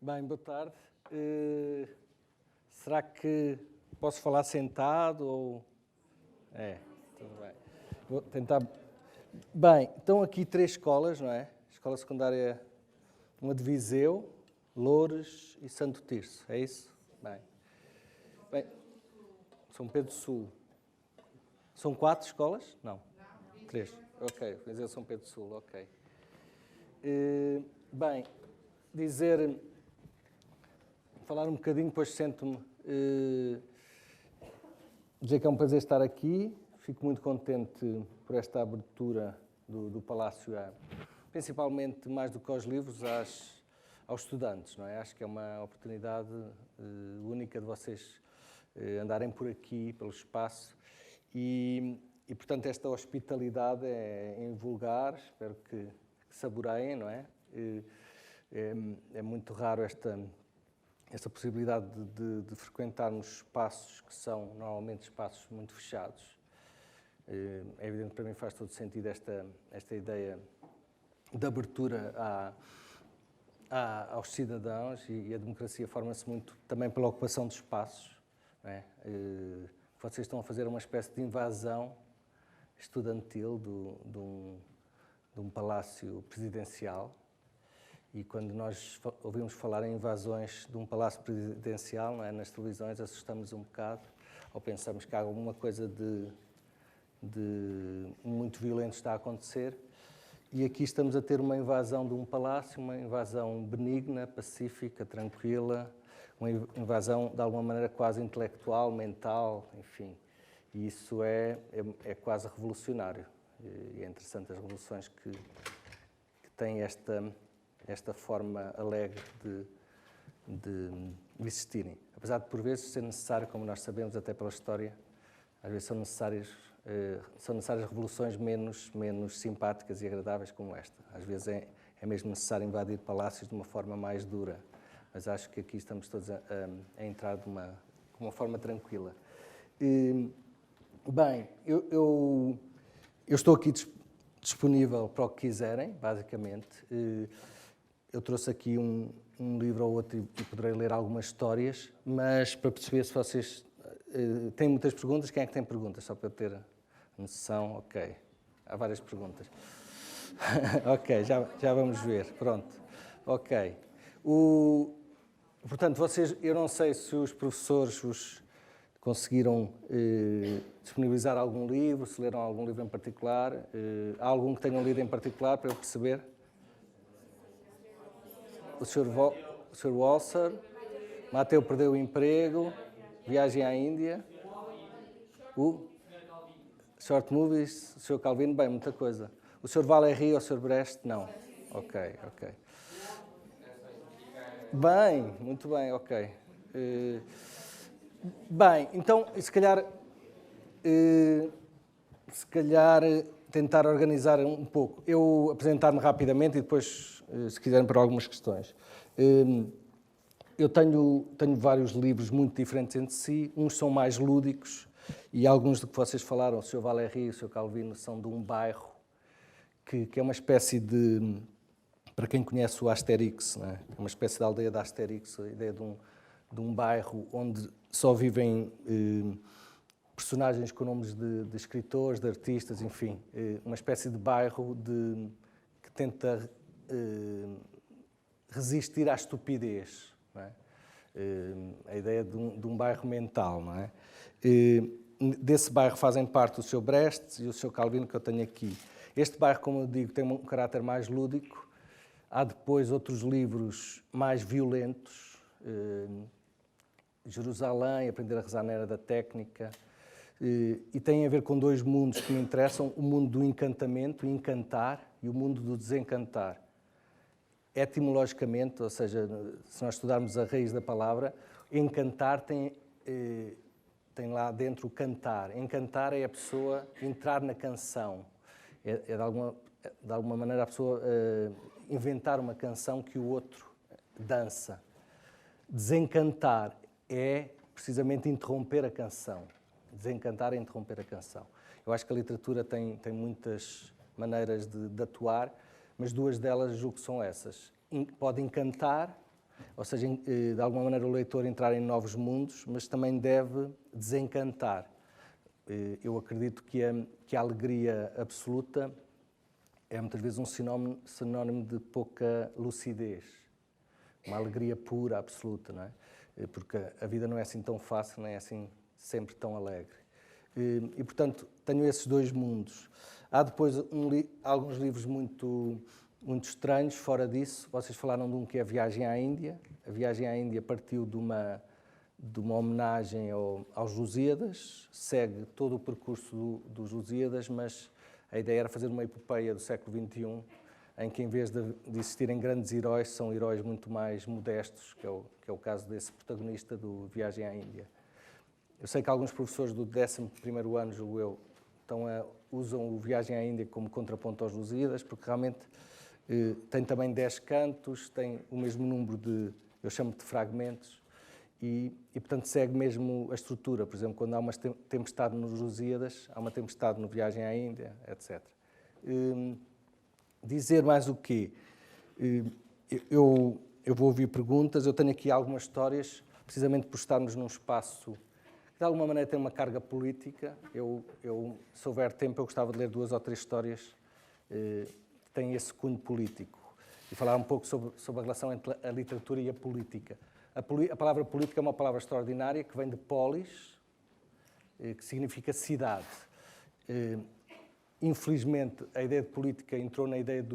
Bem, boa tarde. Será que posso falar sentado ou... tudo bem. Vou tentar... Bem, estão aqui 3 escolas, não é? Escola secundária, uma de Viseu, Loures e Santo Tirso, é isso? Bem, São Pedro Sul. São 4 escolas? Não. 3. Ok, Viseu, São Pedro Sul, ok. Bem, falar um bocadinho, depois sento-me, dizer que é um prazer estar aqui. Fico muito contente por esta abertura do Palácio, principalmente mais do que aos livros, aos estudantes, não é? Acho que é uma oportunidade única de vocês andarem por aqui, pelo espaço, e portanto, esta hospitalidade é invulgar, espero que saboreiem, não é? É muito raro esta possibilidade de frequentarmos espaços que são normalmente espaços muito fechados. É evidente que para mim faz todo sentido esta ideia de abertura aos cidadãos, e a democracia forma-se muito também pela ocupação de espaços. Não é? Vocês estão a fazer uma espécie de invasão estudantil de um palácio presidencial. E quando nós ouvimos falar em invasões de um palácio presidencial, não é, nas televisões, assustamos um bocado, ou pensamos que alguma coisa de muito violento está a acontecer. E aqui estamos a ter uma invasão de um palácio, uma invasão benigna, pacífica, tranquila, uma invasão de alguma maneira quase intelectual, mental, enfim. E isso é quase revolucionário. E é interessante as revoluções que têm esta forma alegre de existirem. Apesar de, por vezes, ser necessário, como nós sabemos, até pela história, às vezes são necessárias revoluções menos simpáticas e agradáveis como esta. Às vezes é mesmo necessário invadir palácios de uma forma mais dura, mas acho que aqui estamos todos a entrar de uma forma tranquila. Bem, eu estou aqui disponível para o que quiserem, basicamente. Eu trouxe aqui um livro ou outro e poderei ler algumas histórias, mas para perceber se vocês têm muitas perguntas. Quem é que tem perguntas? Só para eu ter noção. Ok, há várias perguntas. Ok, já vamos ver. Pronto. Ok. Portanto, vocês, eu não sei se os professores vos conseguiram disponibilizar algum livro, se leram algum livro em particular. Há algum que tenham lido em particular para eu perceber? O Sr. Walser, Mateu perdeu o emprego, Viagem à Índia, o Short Movies, o Sr. Calvino, bem, muita coisa. O Sr. Valéry ou o Sr. Brecht, não. Ok. Bem, muito bem, ok. Bem, então, se calhar tentar organizar um pouco. Eu apresentar-me rapidamente e depois, se quiserem, para algumas questões. Eu tenho vários livros muito diferentes entre si. Uns são mais lúdicos e alguns do que vocês falaram, o Sr. Valéry e o Sr. Calvino, são de um bairro que é uma espécie de... Para quem conhece o Asterix, não é? Uma espécie de aldeia de Asterix, a ideia de um bairro onde só vivem personagens com nomes de escritores, de artistas, enfim, uma espécie de bairro que tenta resistir à estupidez, não é? A ideia de um bairro mental, não é? Desse bairro fazem parte o Sr. Brecht e o Sr. Calvino, que eu tenho aqui. Este bairro, como eu digo, tem um caráter mais lúdico. Há depois outros livros mais violentos, Jerusalém, Aprender a Rezar na Era da Técnica, e tem a ver com 2 mundos que me interessam, o mundo do encantamento, encantar, e o mundo do desencantar. Etimologicamente, ou seja, se nós estudarmos a raiz da palavra, encantar tem lá dentro o cantar. Encantar é a pessoa entrar na canção, de alguma maneira a pessoa inventar uma canção que o outro dança. Desencantar é precisamente interromper a canção. Desencantar é interromper a canção. Eu acho que a literatura tem muitas maneiras de atuar, mas 2 delas julgo que são essas. Pode encantar, ou seja, de alguma maneira o leitor entrar em novos mundos, mas também deve desencantar. Eu acredito que a alegria absoluta é muitas vezes um sinónimo de pouca lucidez, uma alegria pura, absoluta, não é? Porque a vida não é assim tão fácil, nem é assim sempre tão alegre. E portanto, tenho esses dois mundos. Há depois alguns livros muito estranhos fora disso. Vocês falaram de um que é a Viagem à Índia. A Viagem à Índia partiu de uma homenagem aos Lusíadas, segue todo o percurso dos Lusíadas, mas a ideia era fazer uma epopeia do século XXI, em que, em vez de existirem grandes heróis, são heróis muito mais modestos, que é o caso desse protagonista do Viagem à Índia. Eu sei que alguns professores do 11º ano, julgo eu, usam o Viagem à Índia como contraponto aos Lusíadas, porque realmente tem também 10 cantos, tem o mesmo número de, eu chamo de fragmentos, e portanto segue mesmo a estrutura. Por exemplo, quando há uma tempestade nos Lusíadas, há uma tempestade no Viagem à Índia, etc. Dizer mais o quê? Eu vou ouvir perguntas, eu tenho aqui algumas histórias, precisamente por estarmos num espaço que de alguma maneira tem uma carga política. Se houver tempo, eu gostava de ler 2 ou 3 histórias que têm esse cunho político e falar um pouco sobre a relação entre a literatura e a política. A palavra política é uma palavra extraordinária que vem de polis, que significa cidade. Infelizmente, a ideia de política entrou na ideia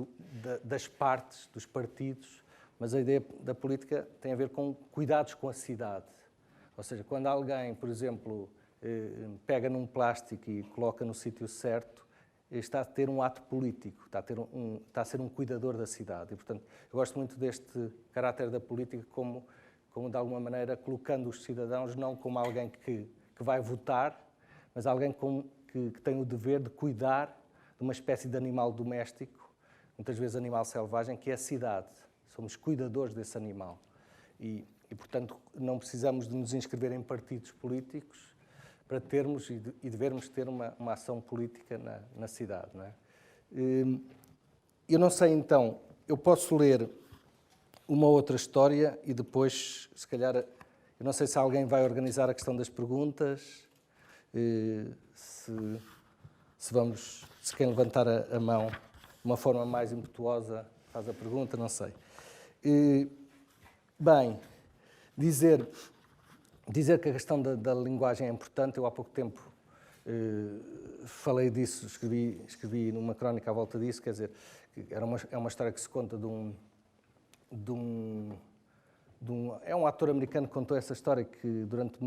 das partes, dos partidos, mas a ideia da política tem a ver com cuidados com a cidade. Ou seja, quando alguém, por exemplo, pega num plástico e coloca no sítio certo, está a ter um ato político, está a ser um cuidador da cidade. E, portanto, eu gosto muito deste caráter da política como de alguma maneira, colocando os cidadãos não como alguém que vai votar, mas alguém que tem o dever de cuidar de uma espécie de animal doméstico, muitas vezes animal selvagem, que é a cidade. Somos cuidadores desse animal. E portanto, não precisamos de nos inscrever em partidos políticos para termos e devermos ter uma ação política na cidade. Não é? Eu não sei, então, eu posso ler uma outra história e depois, se calhar, eu não sei se alguém vai organizar a questão das perguntas, se quem levantar a mão de uma forma mais impetuosa faz a pergunta, não sei. Bem, dizer que a questão da linguagem é importante. Eu há pouco tempo falei disso, escrevi numa crónica à volta disso, quer dizer, é uma história que se conta é um ator americano que contou essa história, que durante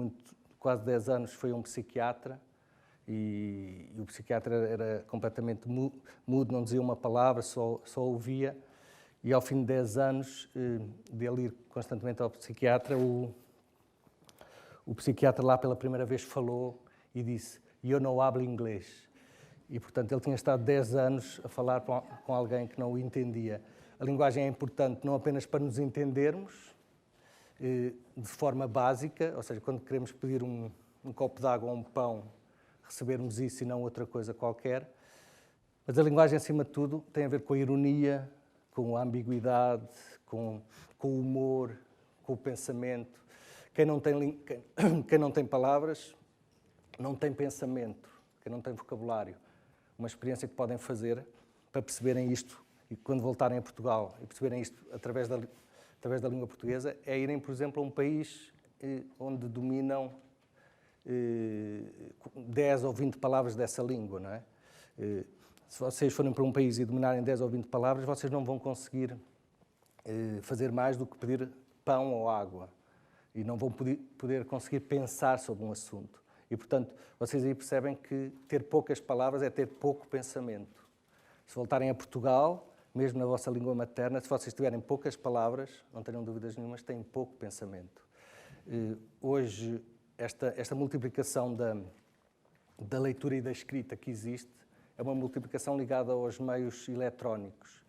quase 10 anos foi um psiquiatra e o psiquiatra era completamente mudo, não dizia uma palavra, só ouvia, e ao fim de 10 anos dele ir constantemente ao psiquiatra, o psiquiatra lá pela primeira vez falou e disse: "Eu não hablo inglês". E, portanto, ele tinha estado 10 anos a falar com alguém que não o entendia. A linguagem é importante não apenas para nos entendermos de forma básica, ou seja, quando queremos pedir um copo de água ou um pão, recebermos isso e não outra coisa qualquer, mas a linguagem, acima de tudo, tem a ver com a ironia, com a ambiguidade, com o humor, com o pensamento. Quem não tem palavras, não tem pensamento. Quem não tem vocabulário. Uma experiência que podem fazer para perceberem isto, e quando voltarem a Portugal e perceberem isto através da língua portuguesa, é irem, por exemplo, a um país onde dominam 10 ou 20 palavras dessa língua, não é? Se vocês forem para um país e dominarem 10 ou 20 palavras, vocês não vão conseguir fazer mais do que pedir pão ou água. E não vão poder conseguir pensar sobre um assunto. E, portanto, vocês aí percebem que ter poucas palavras é ter pouco pensamento. Se voltarem a Portugal, mesmo na vossa língua materna, se vocês tiverem poucas palavras, não tenham dúvidas nenhumas, têm pouco pensamento. Hoje, esta multiplicação da leitura e da escrita que existe é uma multiplicação ligada aos meios eletrónicos.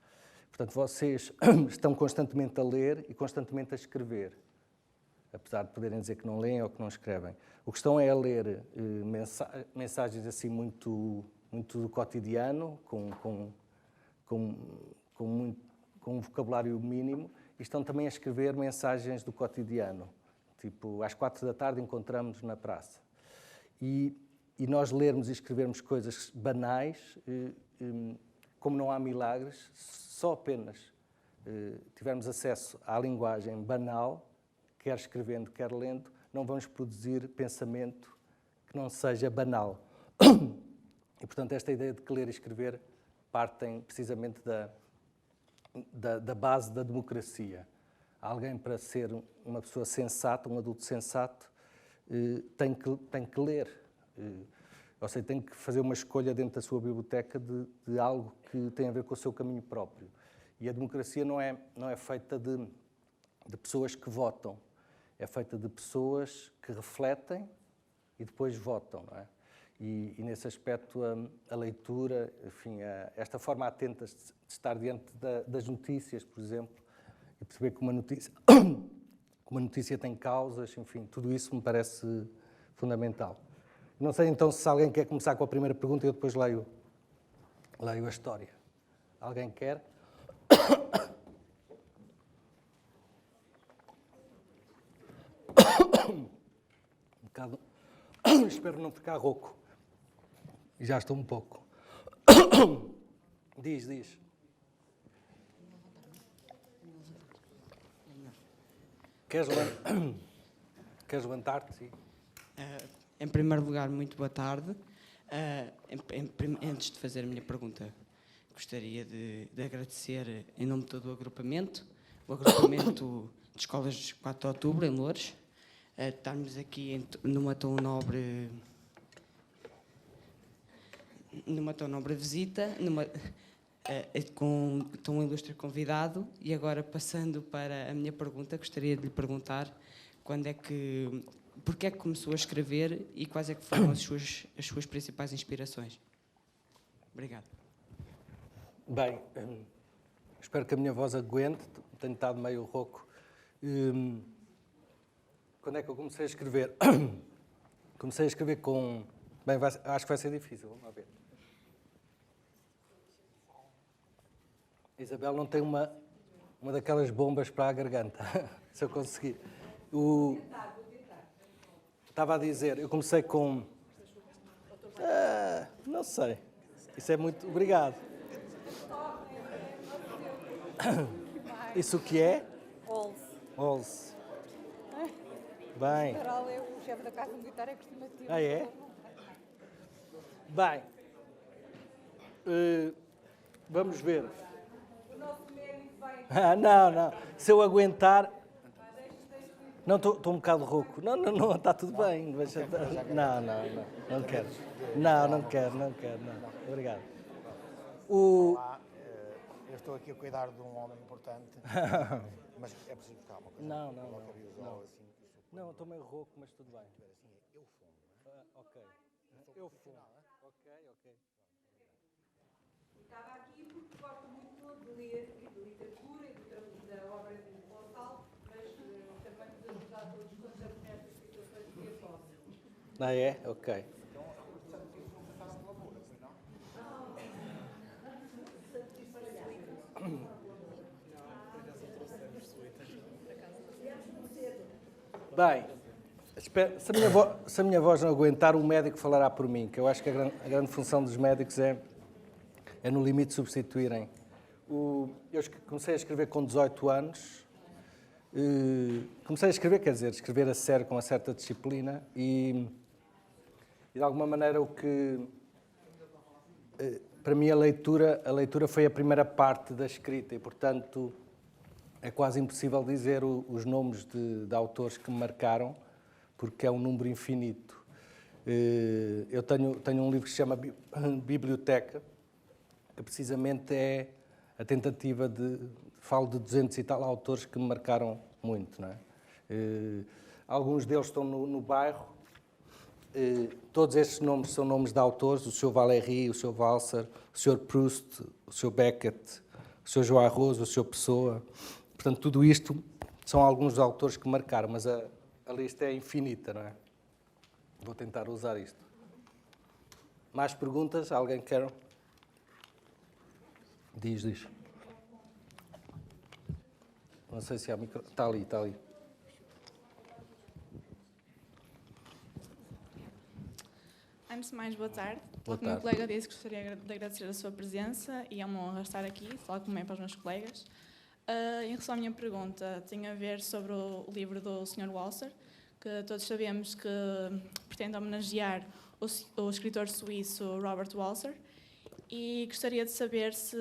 Portanto, vocês estão constantemente a ler e constantemente a escrever, apesar de poderem dizer que não leem ou que não escrevem. O que estão é a ler mensagens assim muito do cotidiano, com um vocabulário mínimo, e estão também a escrever mensagens do cotidiano. Tipo, às 4 da tarde encontramos-nos na praça. E nós lermos e escrevermos coisas banais, como não há milagres, só apenas tivermos acesso à linguagem banal, quer escrevendo, quer lendo, não vamos produzir pensamento que não seja banal. E, portanto, esta ideia de que ler e escrever partem precisamente da base da democracia. Alguém, para ser uma pessoa sensata, um adulto sensato, tem que ler. Ou seja, tem que fazer uma escolha dentro da sua biblioteca de algo que tem a ver com o seu caminho próprio. E a democracia não é feita de pessoas que votam, é feita de pessoas que refletem e depois votam, não é? E nesse aspecto a leitura, enfim, esta forma atenta de estar diante das notícias, por exemplo, e perceber que uma notícia tem causas, enfim, tudo isso me parece fundamental. Não sei então se alguém quer começar com a primeira pergunta e eu depois leio a história. Alguém quer? Um bocado. Espero não ficar rouco. Já estou um pouco. Diz. Queres levantar-te? Sim. Em primeiro lugar, muito boa tarde. Antes de fazer a minha pergunta, gostaria de agradecer em nome de todo o agrupamento de Escolas de 4 de Outubro, em Loures, estarmos aqui numa tão nobre visita, com tão ilustre convidado. E agora, passando para a minha pergunta, gostaria de lhe perguntar porque é que começou a escrever e quais é que foram as suas principais inspirações. Obrigado. Bem, espero que a minha voz aguente, tenho estado meio rouco. Quando é que eu comecei a escrever? Comecei a escrever com... Bem, acho que vai ser difícil, vamos lá ver. A Isabel não tem uma daquelas bombas para a garganta, se eu conseguir. Estava a dizer, eu comecei com... não sei. Isso é muito... Obrigado. Isso o que é? Olse. Bem. O chefe da Casa Militar é costumativo. Ah, é? Bem. Vamos ver. O nosso médico vai... Não. Se eu aguentar... Não, estou um bocado rouco. Não, está tudo bem. Não quero. Não quero. Obrigado. Olá, eu estou aqui a cuidar de um homem importante, mas é preciso calma. Não. Não, estou meio rouco, mas tudo bem. Eu fumo. Ok. Eu fumo. Ok. Estava aqui porque gosto muito de ler e de literatura e da obra de Gonçalo, mas também de ajudar todos quando já conhecem as situações que é fóssil. Ah, é? Ok. Bem, se a minha voz não aguentar, o médico falará por mim, que eu acho que a grande função dos médicos é no limite substituírem. Eu comecei a escrever com 18 anos. Comecei a escrever, quer dizer, escrever a sério, com uma certa disciplina e de alguma maneira para mim a leitura foi a primeira parte da escrita e, portanto, é quase impossível dizer os nomes de autores que me marcaram, porque é um número infinito. Eu tenho um livro que se chama Biblioteca, que precisamente é a tentativa falo de 200 e tal autores que me marcaram muito, não é? Alguns deles estão no bairro. Todos estes nomes são nomes de autores: o Sr. Valéry, o Sr. Walser, o Sr. Proust, o Sr. Beckett, o Sr. João Arroz, o Sr. Pessoa. Portanto, tudo isto são alguns dos autores que marcaram, mas a lista é infinita, não é? Vou tentar usar isto. Mais perguntas? Alguém quer? Diz. Não sei se há micro... Está ali, está ali. Antes de mais, boa tarde. Boa Tal como o meu tarde. colega disse, gostaria de agradecer a sua presença e é uma honra estar aqui, tal como é para os meus colegas. Em relação à minha pergunta, tem a ver sobre o livro do Sr. Walser, que todos sabemos que pretende homenagear o escritor suíço Robert Walser, e gostaria de saber se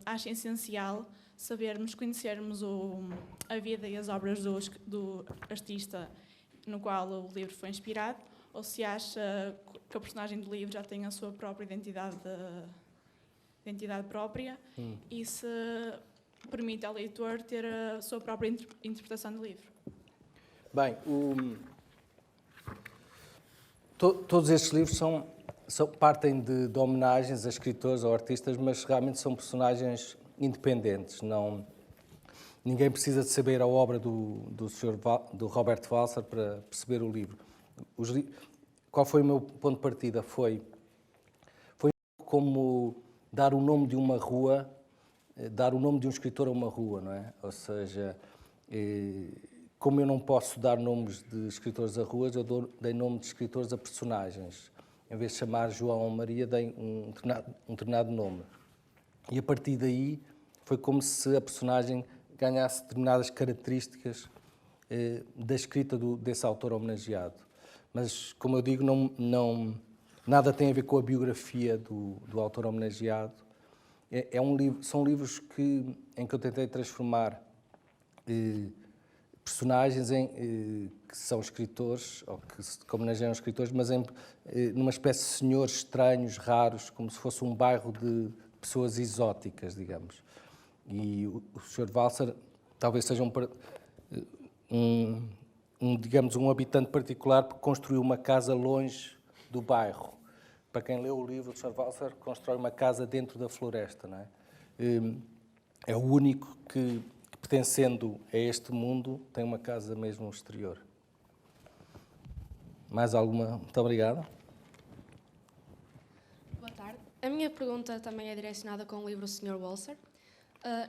acha essencial conhecermos a vida e as obras do artista no qual o livro foi inspirado, ou se acha que a personagem do livro já tem a sua própria identidade própria e se permite ao leitor ter a sua própria interpretação do livro. Bem, todos estes livros partem de homenagens a escritores ou artistas, mas realmente são personagens independentes. Ninguém precisa de saber a obra do Robert Walser para perceber o livro. Qual foi o meu ponto de partida? Foi como dar o nome de uma rua, dar o nome de um escritor a uma rua, não é? Ou seja, como eu não posso dar nomes de escritores a ruas, eu dei nome de escritores a personagens. Em vez de chamar João ou Maria, dei um determinado nome. E a partir daí foi como se a personagem ganhasse determinadas características da escrita desse autor homenageado. Mas, como eu digo, nada tem a ver com a biografia do autor homenageado. São livros em que eu tentei transformar personagens que são escritores, ou que homenageiam escritores, mas numa espécie de senhores estranhos, raros, como se fosse um bairro de pessoas exóticas, digamos. E o Sr. Walser talvez seja digamos, um habitante particular porque construiu uma casa longe do bairro. Para quem leu o livro, o Sr. Walser constrói uma casa dentro da floresta, não é? É o único que, pertencendo a este mundo, tem uma casa mesmo no exterior. Mais alguma? Muito obrigado. Boa tarde. A minha pergunta também é direcionada com o livro Sr. Walser.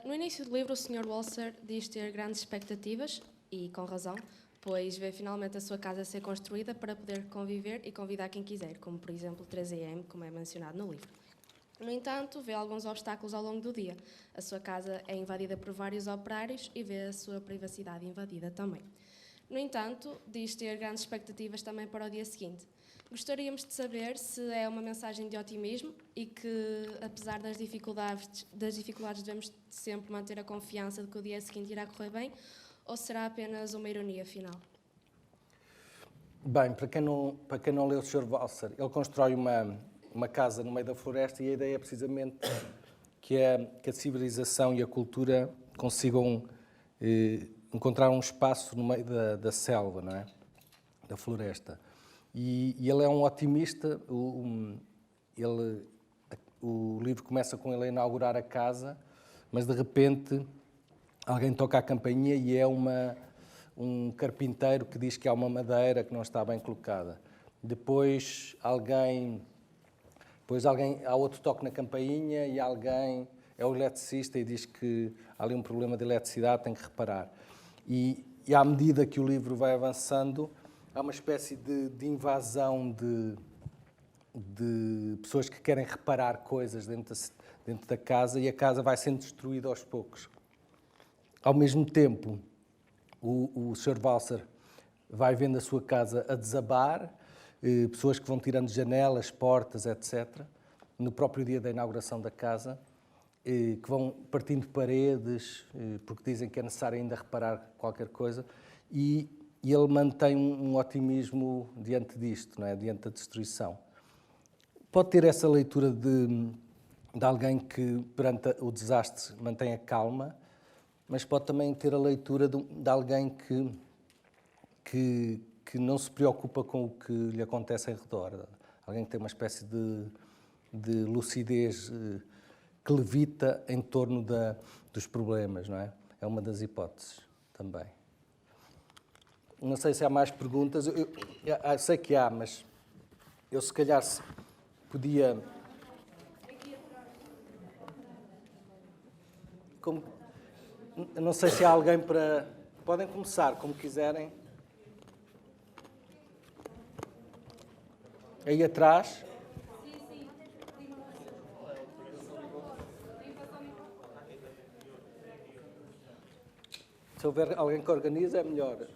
No início do livro, o Sr. Walser diz ter grandes expectativas, e com razão, pois vê finalmente a sua casa ser construída para poder conviver e convidar quem quiser, como por exemplo 3AM, como é mencionado no livro. No entanto, vê alguns obstáculos ao longo do dia. A sua casa é invadida por vários operários e vê a sua privacidade invadida também. No entanto, diz ter grandes expectativas também para o dia seguinte. Gostaríamos de saber se é uma mensagem de otimismo e que, apesar das dificuldades devemos sempre manter a confiança de que o dia seguinte irá correr bem, ou será apenas uma ironia final? Bem, para quem não leu o Sr. Walser, ele constrói uma casa no meio da floresta e a ideia é precisamente que a civilização e a cultura consigam encontrar um espaço no meio da selva, não é? Da floresta. E ele é um otimista. O livro começa com ele a inaugurar a casa, mas de repente alguém toca a campainha e é um carpinteiro que diz que há uma madeira que não está bem colocada. Depois há outro toque na campainha e alguém é o eletricista e diz que há ali um problema de eletricidade, tem que reparar. E à medida que o livro vai avançando, há uma espécie de invasão de pessoas que querem reparar coisas dentro da casa e a casa vai sendo destruída aos poucos. Ao mesmo tempo, o Sr. Walser vai vendo a sua casa a desabar, pessoas que vão tirando janelas, portas, etc., no próprio dia da inauguração da casa, que vão partindo paredes, porque dizem que é necessário ainda reparar qualquer coisa, e ele mantém um otimismo diante disto, não é? Diante da destruição. Pode ter essa leitura de alguém que, perante o desastre, mantém a calma, mas pode também ter a leitura de alguém que não se preocupa com o que lhe acontece em redor. Alguém que tem uma espécie de lucidez que levita em torno dos problemas, não é? É uma das hipóteses também. Não sei se há mais perguntas. Eu sei que há, mas eu se calhar podia... Não sei se há alguém para... Podem começar, como quiserem. Aí atrás. Se houver alguém que organiza, é melhor.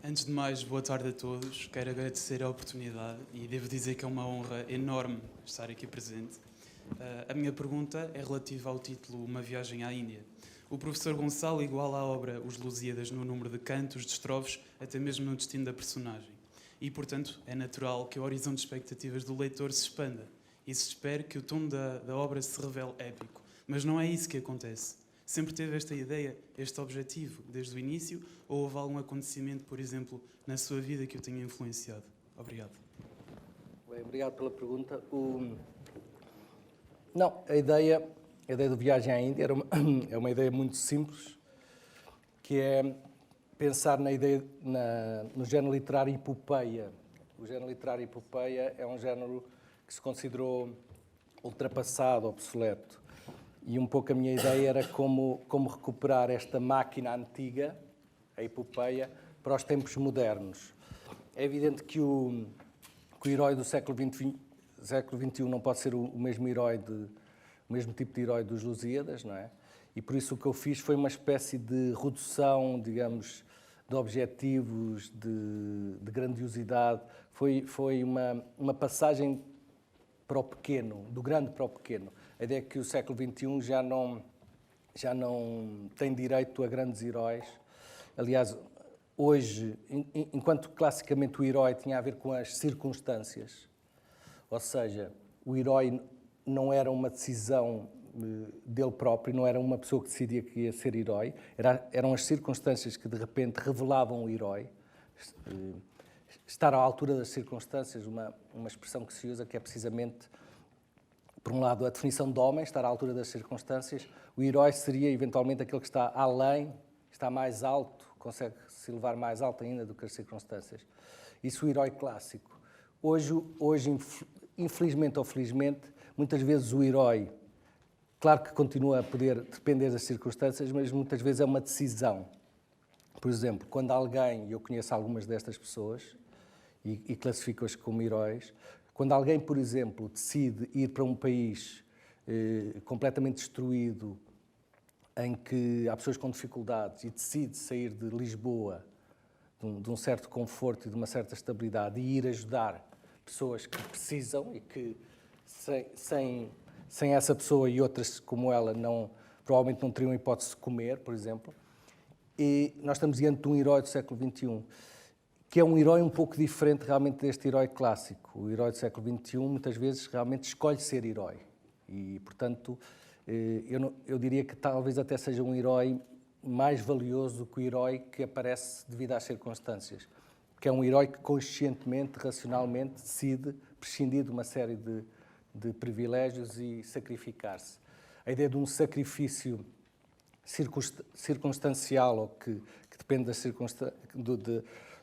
Antes de mais, boa tarde a todos. Quero agradecer a oportunidade e devo dizer que é uma honra enorme estar aqui presente. A minha pergunta é relativa ao título Uma Viagem à Índia. O professor Gonçalo iguala a obra Os Lusíadas no número de cantos, de estrofes, até mesmo no destino da personagem. E, portanto, é natural que o horizonte de expectativas do leitor se expanda e se espere que o tom da obra se revele épico. Mas não é isso que acontece. Sempre teve esta ideia, este objetivo, desde o início, ou houve algum acontecimento, por exemplo, na sua vida que o tenha influenciado? Obrigado. Bem, obrigado pela pergunta. Não, a ideia do Viagem à Índia é uma ideia muito simples, que é pensar na ideia, no género literário epopeia. O género literário epopeia é um género que se considerou ultrapassado, obsoleto. E um pouco a minha ideia era como recuperar esta máquina antiga, a epopeia, para os tempos modernos. É evidente que o herói do século XXI não pode ser o mesmo tipo de herói dos Lusíadas, não é? E por isso o que eu fiz foi uma espécie de redução, digamos, de objetivos, de grandiosidade. Foi uma passagem para o pequeno, do grande para o pequeno. A ideia é que o século XXI já não tem direito a grandes heróis. Aliás, hoje, enquanto classicamente o herói tinha a ver com as circunstâncias, ou seja, o herói não era uma decisão dele próprio, não era uma pessoa que decidia que ia ser herói, eram as circunstâncias que de repente revelavam o herói. Estar à altura das circunstâncias, uma expressão que se usa que é precisamente, por um lado, a definição de homem, estar à altura das circunstâncias. O herói seria eventualmente aquele que está além, está mais alto, consegue se elevar mais alto ainda do que as circunstâncias. Isso o herói clássico. Hoje, infelizmente ou felizmente, muitas vezes o herói, claro que continua a poder depender das circunstâncias, mas muitas vezes é uma decisão. Por exemplo, quando alguém, e eu conheço algumas destas pessoas, e classifico-as como heróis, quando alguém, por exemplo, decide ir para um país completamente destruído, em que há pessoas com dificuldades, e decide sair de Lisboa, de um certo conforto e de uma certa estabilidade, e ir ajudar pessoas que precisam e que sem essa pessoa e outras como ela provavelmente não teriam hipótese de comer, por exemplo. E nós estamos diante de um herói do século XXI, que é um herói um pouco diferente realmente deste herói clássico. O herói do século XXI muitas vezes realmente escolhe ser herói. E, portanto, eu diria que talvez até seja um herói mais valioso do que o herói que aparece devido às circunstâncias. Que é um herói que conscientemente, racionalmente, decide prescindir de uma série de privilégios e sacrificar-se. A ideia de um sacrifício circunstancial, ou que depende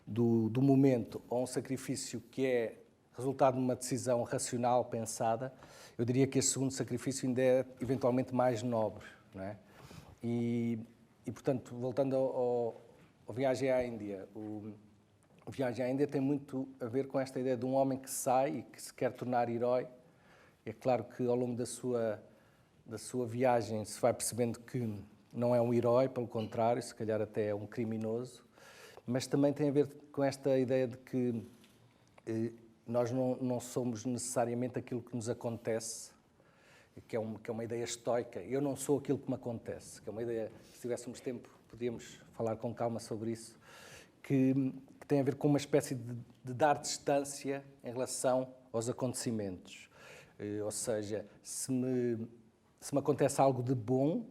do momento, ou um sacrifício que é resultado de uma decisão racional, pensada, eu diria que este segundo sacrifício ainda é eventualmente mais nobre, não é? E portanto, voltando ao Viagem à Índia, o Viagem à Índia tem muito a ver com esta ideia de um homem que sai e que se quer tornar herói. É claro que ao longo da sua viagem se vai percebendo que não é um herói, pelo contrário, se calhar até é um criminoso, mas também tem a ver com esta ideia de que nós não somos necessariamente aquilo que nos acontece, que é uma ideia estoica. Eu não sou aquilo que me acontece, que é uma ideia, se tivéssemos tempo, podíamos falar com calma sobre isso, que tem a ver com uma espécie de dar distância em relação aos acontecimentos. Ou seja, se me acontece algo de bom,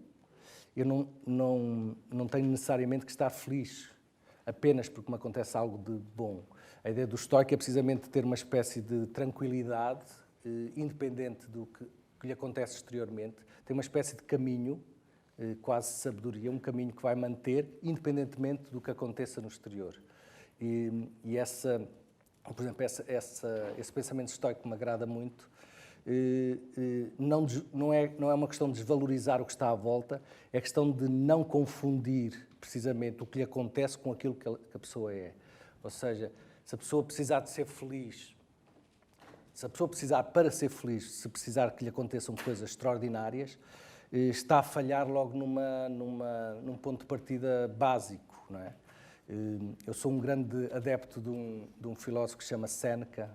eu não tenho necessariamente que estar feliz apenas porque me acontece algo de bom. A ideia do estoico é precisamente ter uma espécie de tranquilidade, independente do que lhe acontece exteriormente. Tem uma espécie de caminho, quase sabedoria, um caminho que vai manter, independentemente do que aconteça no exterior. Por exemplo, esse pensamento estoico me agrada muito, não é uma questão de desvalorizar o que está à volta, é questão de não confundir precisamente o que lhe acontece com aquilo que a pessoa é. Ou seja, se a pessoa precisar de ser feliz, se a pessoa precisar para ser feliz, se precisar que lhe aconteçam coisas extraordinárias, está a falhar logo num ponto de partida básico, não é? Eu sou um grande adepto de um filósofo que se chama Séneca,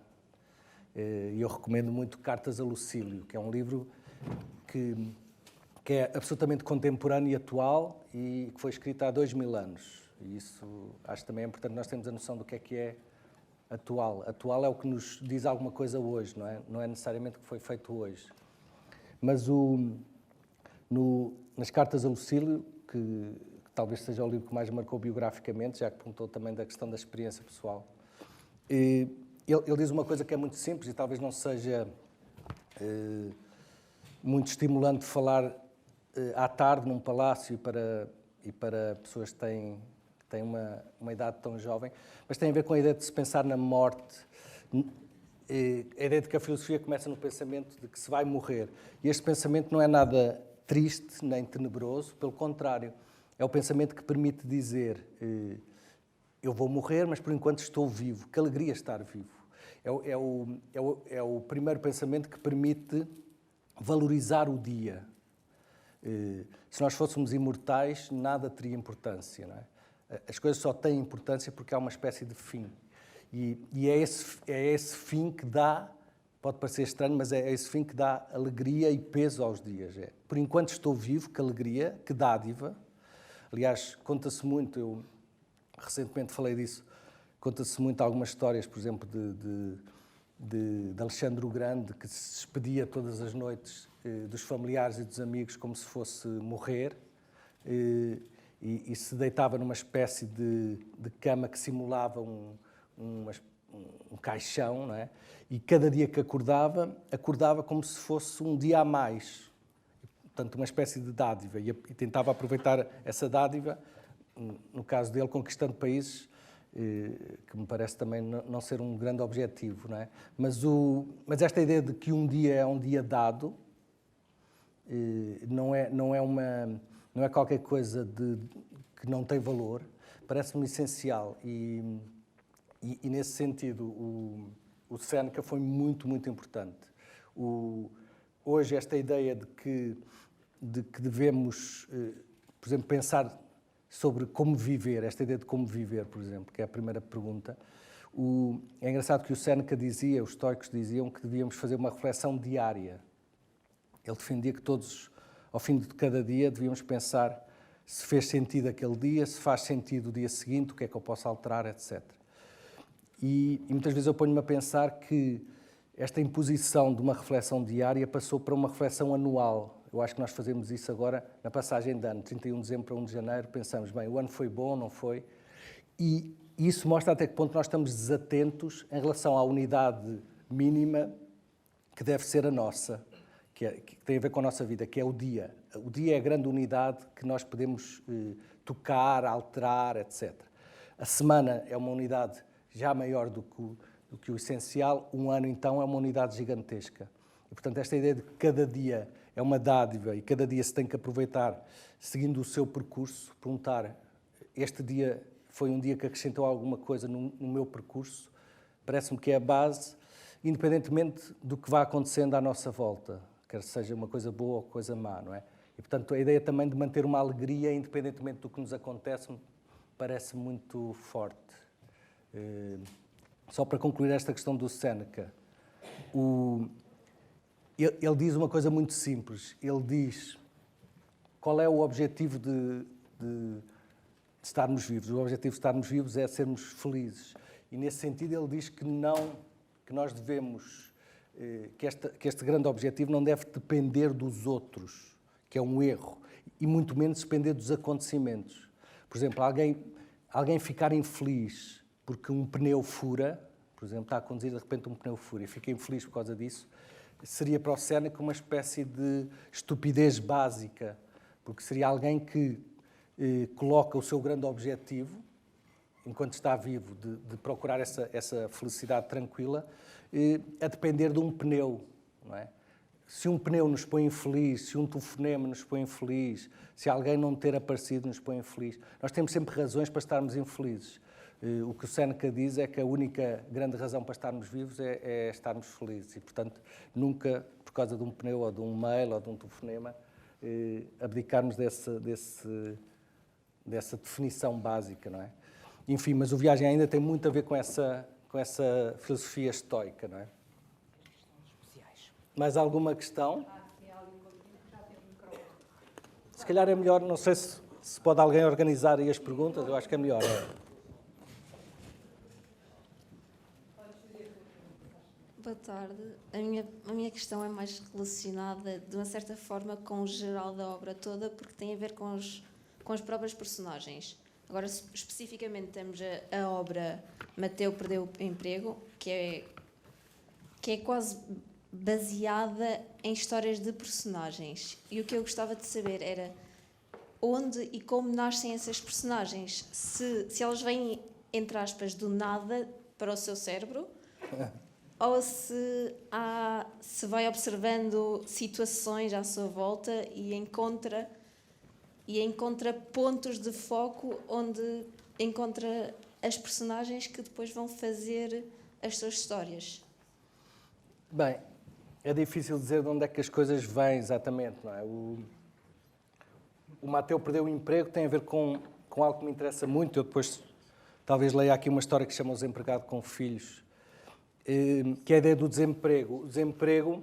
e eu recomendo muito Cartas a Lucílio, que é um livro que é absolutamente contemporâneo e atual e que foi escrito há 2000 anos. E isso acho também é importante nós termos a noção do que é atual. Atual é o que nos diz alguma coisa hoje, não é? Não é necessariamente o que foi feito hoje. Mas nas Cartas a Lucílio, que talvez seja o livro que mais marcou biograficamente, já que perguntou também da questão da experiência pessoal, ele diz uma coisa que é muito simples e talvez não seja muito estimulante falar à tarde num palácio e para pessoas que têm uma idade tão jovem, mas tem a ver com a ideia de se pensar na morte, a ideia de que a filosofia começa no pensamento de que se vai morrer. E este pensamento não é nada triste nem tenebroso, pelo contrário, é o pensamento que permite dizer eu vou morrer, mas por enquanto estou vivo. Que alegria estar vivo. É o primeiro pensamento que permite valorizar o dia. Se nós fôssemos imortais, nada teria importância, não é? As coisas só têm importância porque há uma espécie de fim. E é esse fim que dá, pode parecer estranho, mas é esse fim que dá alegria e peso aos dias. Por enquanto estou vivo, que alegria, que dádiva. Aliás, conta-se muito, eu recentemente falei disso, conta-se muito algumas histórias, por exemplo, de Alexandre o Grande, que se despedia todas as noites dos familiares e dos amigos como se fosse morrer, e se deitava numa espécie de cama que simulava um caixão, não é? E cada dia que acordava como se fosse um dia a mais. Portanto, uma espécie de dádiva, e tentava aproveitar essa dádiva, no caso dele, conquistando países, que me parece também não ser um grande objetivo, não é? Mas esta ideia de que um dia é um dia dado, não é qualquer coisa que não tem valor, parece-me essencial, e nesse sentido o Séneca foi muito, muito importante. Hoje esta ideia de que devemos, por exemplo, pensar sobre como viver, esta ideia de como viver, por exemplo, que é a primeira pergunta. É engraçado que o Séneca dizia, os estoicos diziam que devíamos fazer uma reflexão diária. Ele defendia que todos, ao fim de cada dia, devíamos pensar se fez sentido aquele dia, se faz sentido o dia seguinte, o que é que eu posso alterar, etc. E muitas vezes eu ponho-me a pensar que esta imposição de uma reflexão diária passou para uma reflexão anual. Eu acho que nós fazemos isso agora na passagem de ano, 31 de dezembro para 1 de janeiro, pensamos, bem, o ano foi bom, não foi? E isso mostra até que ponto nós estamos desatentos em relação à unidade mínima que deve ser a nossa, que tem a ver com a nossa vida, que é o dia. O dia é a grande unidade que nós podemos tocar, alterar, etc. A semana é uma unidade já maior do que o essencial, um ano então é uma unidade gigantesca. E, portanto, esta ideia de que cada dia é uma dádiva e cada dia se tem que aproveitar seguindo o seu percurso, perguntar, este dia foi um dia que acrescentou alguma coisa no meu percurso, parece-me que é a base, independentemente do que vá acontecendo à nossa volta, quer seja uma coisa boa ou coisa má, não é? E, portanto, a ideia também de manter uma alegria, independentemente do que nos acontece, parece muito forte. Só para concluir esta questão do Séneca, ele diz uma coisa muito simples. Ele diz qual é o objetivo de estarmos vivos. O objetivo de estarmos vivos é sermos felizes. E, nesse sentido, ele diz que nós devemos, que este grande objetivo não deve depender dos outros, que é um erro, e muito menos depender dos acontecimentos. Por exemplo, alguém ficar infeliz porque um pneu fura, por exemplo, está a conduzir, de repente um pneu fura e fica infeliz por causa disso, seria para o Séneca uma espécie de estupidez básica, porque seria alguém que coloca o seu grande objetivo, enquanto está vivo, de procurar essa felicidade tranquila, a depender de um pneu, não é? se um pneu nos põe infeliz, se um telefonema nos põe infeliz, se alguém não ter aparecido nos põe infeliz. Nós temos sempre razões para estarmos infelizes. O que o Seneca diz é que a única grande razão para estarmos vivos é estarmos felizes. E, portanto, nunca, por causa de um pneu, ou de um mail, ou de um telefonema, abdicarmos dessa definição básica, não é? Enfim, mas o Viagem à Índia tem muito a ver com essa filosofia estoica, não é? Mais alguma questão? Se calhar é melhor, não sei se pode alguém organizar aí as perguntas, eu acho que é melhor. Boa tarde. A minha questão é mais relacionada, de uma certa forma, com o geral da obra toda, porque tem a ver com as próprias personagens. Agora, especificamente, temos a obra Mateu Perdeu o Emprego, que é quase baseada em histórias de personagens. E o que eu gostava de saber era onde e como nascem essas personagens. Se elas vêm, entre aspas, do nada para o seu cérebro, ou se vai observando situações à sua volta e encontra pontos de foco onde encontra as personagens que depois vão fazer as suas histórias. Bem, é difícil dizer de onde é que as coisas vêm exatamente, não é? O Mateu Perdeu o Emprego tem a ver com algo que me interessa muito. Eu depois talvez leia aqui uma história que se chama O Desempregado com Filhos, que é a ideia do desemprego. O desemprego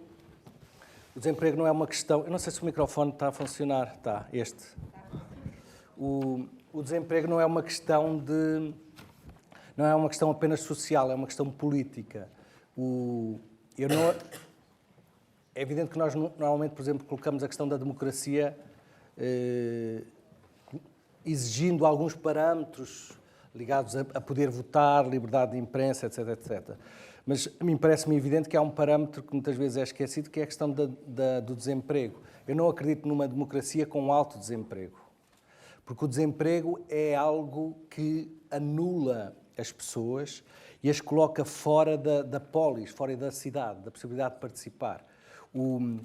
não é uma questão... Eu não sei se o microfone está a funcionar. Está, este. O desemprego não é uma questão não é uma questão apenas social, é uma questão política. É evidente que nós normalmente, por exemplo, colocamos a questão da democracia exigindo alguns parâmetros ligados a poder votar, liberdade de imprensa, etc, etc. Mas a mim parece-me evidente que há um parâmetro que muitas vezes é esquecido, que é a questão do desemprego. Eu não acredito numa democracia com alto desemprego, porque o desemprego é algo que anula as pessoas e as coloca fora da polis, fora da cidade, da possibilidade de participar. Eu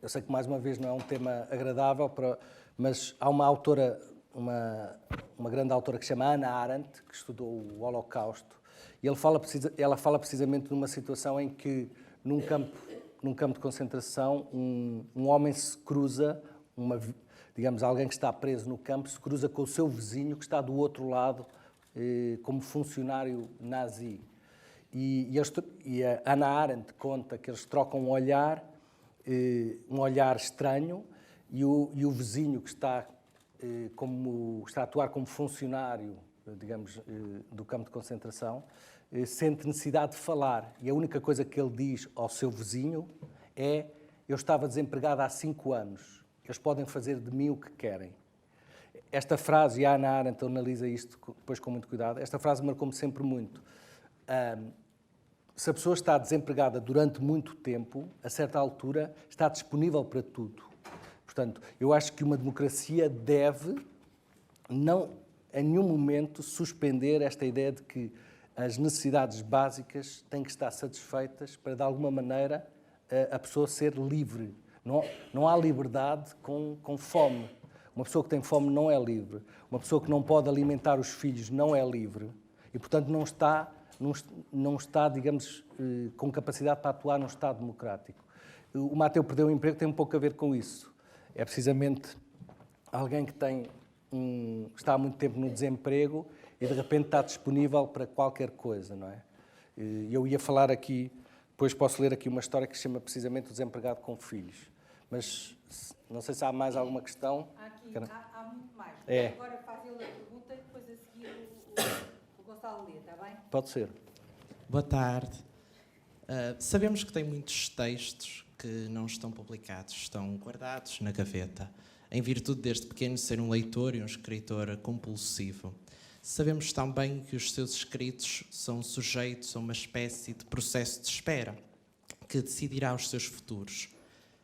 sei que, mais uma vez, não é um tema agradável, mas há uma autora, uma grande autora que se chama Hannah Arendt, que estudou o Holocausto, e ela fala precisamente de uma situação em que, num campo de concentração, um homem se cruza, digamos, alguém que está preso no campo, se cruza com o seu vizinho que está do outro lado, como funcionário nazi. E a Hannah Arendt conta que eles trocam um olhar estranho, e o vizinho que está a atuar como funcionário, digamos, do campo de concentração, sente necessidade de falar. E a única coisa que ele diz ao seu vizinho é: eu estava desempregado há 5 anos, eles podem fazer de mim o que querem. Esta frase, e a Hannah Arendt analisa isto depois com muito cuidado, esta frase marcou-me sempre muito. Se a pessoa está desempregada durante muito tempo, a certa altura está disponível para tudo. Portanto, eu acho que uma democracia deve, não em nenhum momento, suspender esta ideia de que as necessidades básicas têm que estar satisfeitas para, de alguma maneira, a pessoa ser livre. Não há liberdade com fome. Uma pessoa que tem fome não é livre. Uma pessoa que não pode alimentar os filhos não é livre. E, portanto, não está, digamos, com capacidade para atuar num Estado democrático. O Mateu Perdeu o Emprego tem um pouco a ver com isso. É precisamente alguém que está há muito tempo no desemprego e de repente está disponível para qualquer coisa, não é? Eu ia falar aqui, depois posso ler aqui uma história que se chama precisamente O Desempregado com Filhos. Mas não sei se há mais alguma questão. Há muito mais. É. Agora faz ele a pergunta e depois a seguir o Gonçalo lê, está bem? Pode ser. Boa tarde. Sabemos que tem muitos textos que não estão publicados, estão guardados na gaveta, em virtude deste pequeno ser um leitor e um escritor compulsivo. Sabemos também que os seus escritos são sujeitos a uma espécie de processo de espera, que decidirá os seus futuros.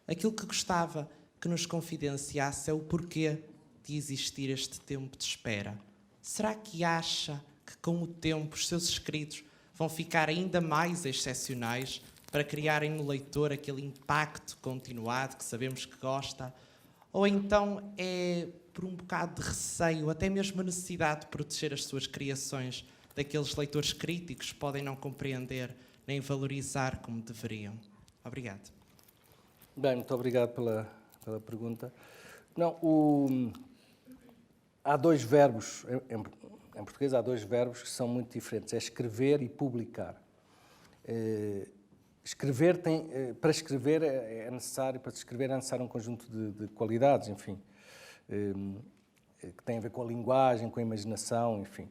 Aquilo que gostava que nos confidenciasse é o porquê de existir este tempo de espera. Será que acha que, com o tempo, os seus escritos vão ficar ainda mais excepcionais para criarem no leitor aquele impacto continuado que sabemos que gosta? Ou então é por um bocado de receio, até mesmo a necessidade de proteger as suas criações daqueles leitores críticos que podem não compreender nem valorizar como deveriam? Obrigado. Bem, muito obrigado pela pergunta. Não, há dois verbos, em português há dois verbos que são muito diferentes, é escrever e publicar. Escrever para escrever é necessário, para escrever é necessário um conjunto de qualidades, enfim, que têm a ver com a linguagem, com a imaginação, enfim.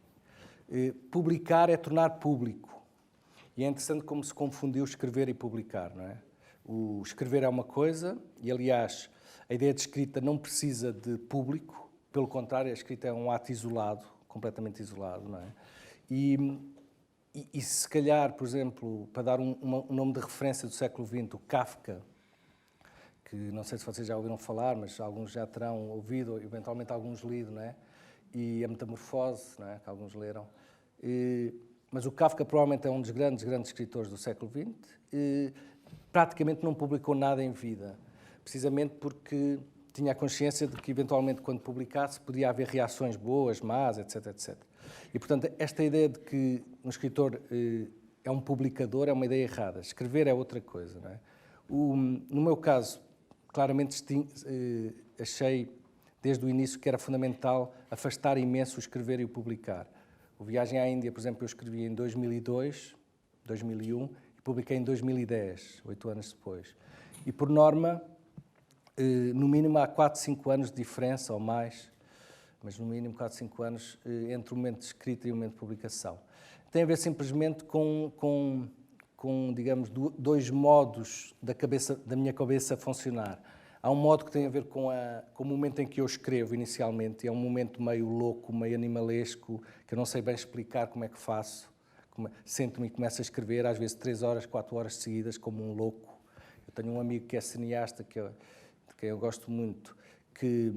Publicar é tornar público. E é interessante como se confundiu escrever e publicar, não é? O escrever é uma coisa e, aliás, a ideia de escrita não precisa de público, pelo contrário, a escrita é um ato isolado, completamente isolado, não é? E se calhar, por exemplo, para dar um nome de referência do século XX, o Kafka, que não sei se vocês já ouviram falar, mas alguns já terão ouvido, eventualmente alguns lido, não é? E a Metamorfose, não é? Que alguns leram. Mas o Kafka provavelmente é um dos grandes escritores do século XX. Praticamente não publicou nada em vida, precisamente porque tinha a consciência de que, eventualmente, quando publicasse, podia haver reações boas, más, etc, etc. E, portanto, esta ideia de que um escritor é um publicador é uma ideia errada. Escrever é outra coisa, não é? No meu caso, claramente achei, desde o início, que era fundamental afastar imenso o escrever e o publicar. O Viagem à Índia, por exemplo, eu escrevi em 2002, 2001, e publiquei em 2010, 8 anos depois. E, por norma, no mínimo há 4, 5 anos de diferença ou mais, mas no mínimo 4, 5 anos entre o momento de escrita e o momento de publicação. Tem a ver simplesmente com digamos, dois modos da minha cabeça funcionar. Há um modo que tem a ver com o momento em que eu escrevo inicialmente, e é um momento meio louco, meio animalesco, que eu não sei bem explicar como é que faço. Sento-me e começo a escrever, às vezes 3 horas, 4 horas seguidas, como um louco. Eu tenho um amigo que é cineasta, de quem eu gosto muito, que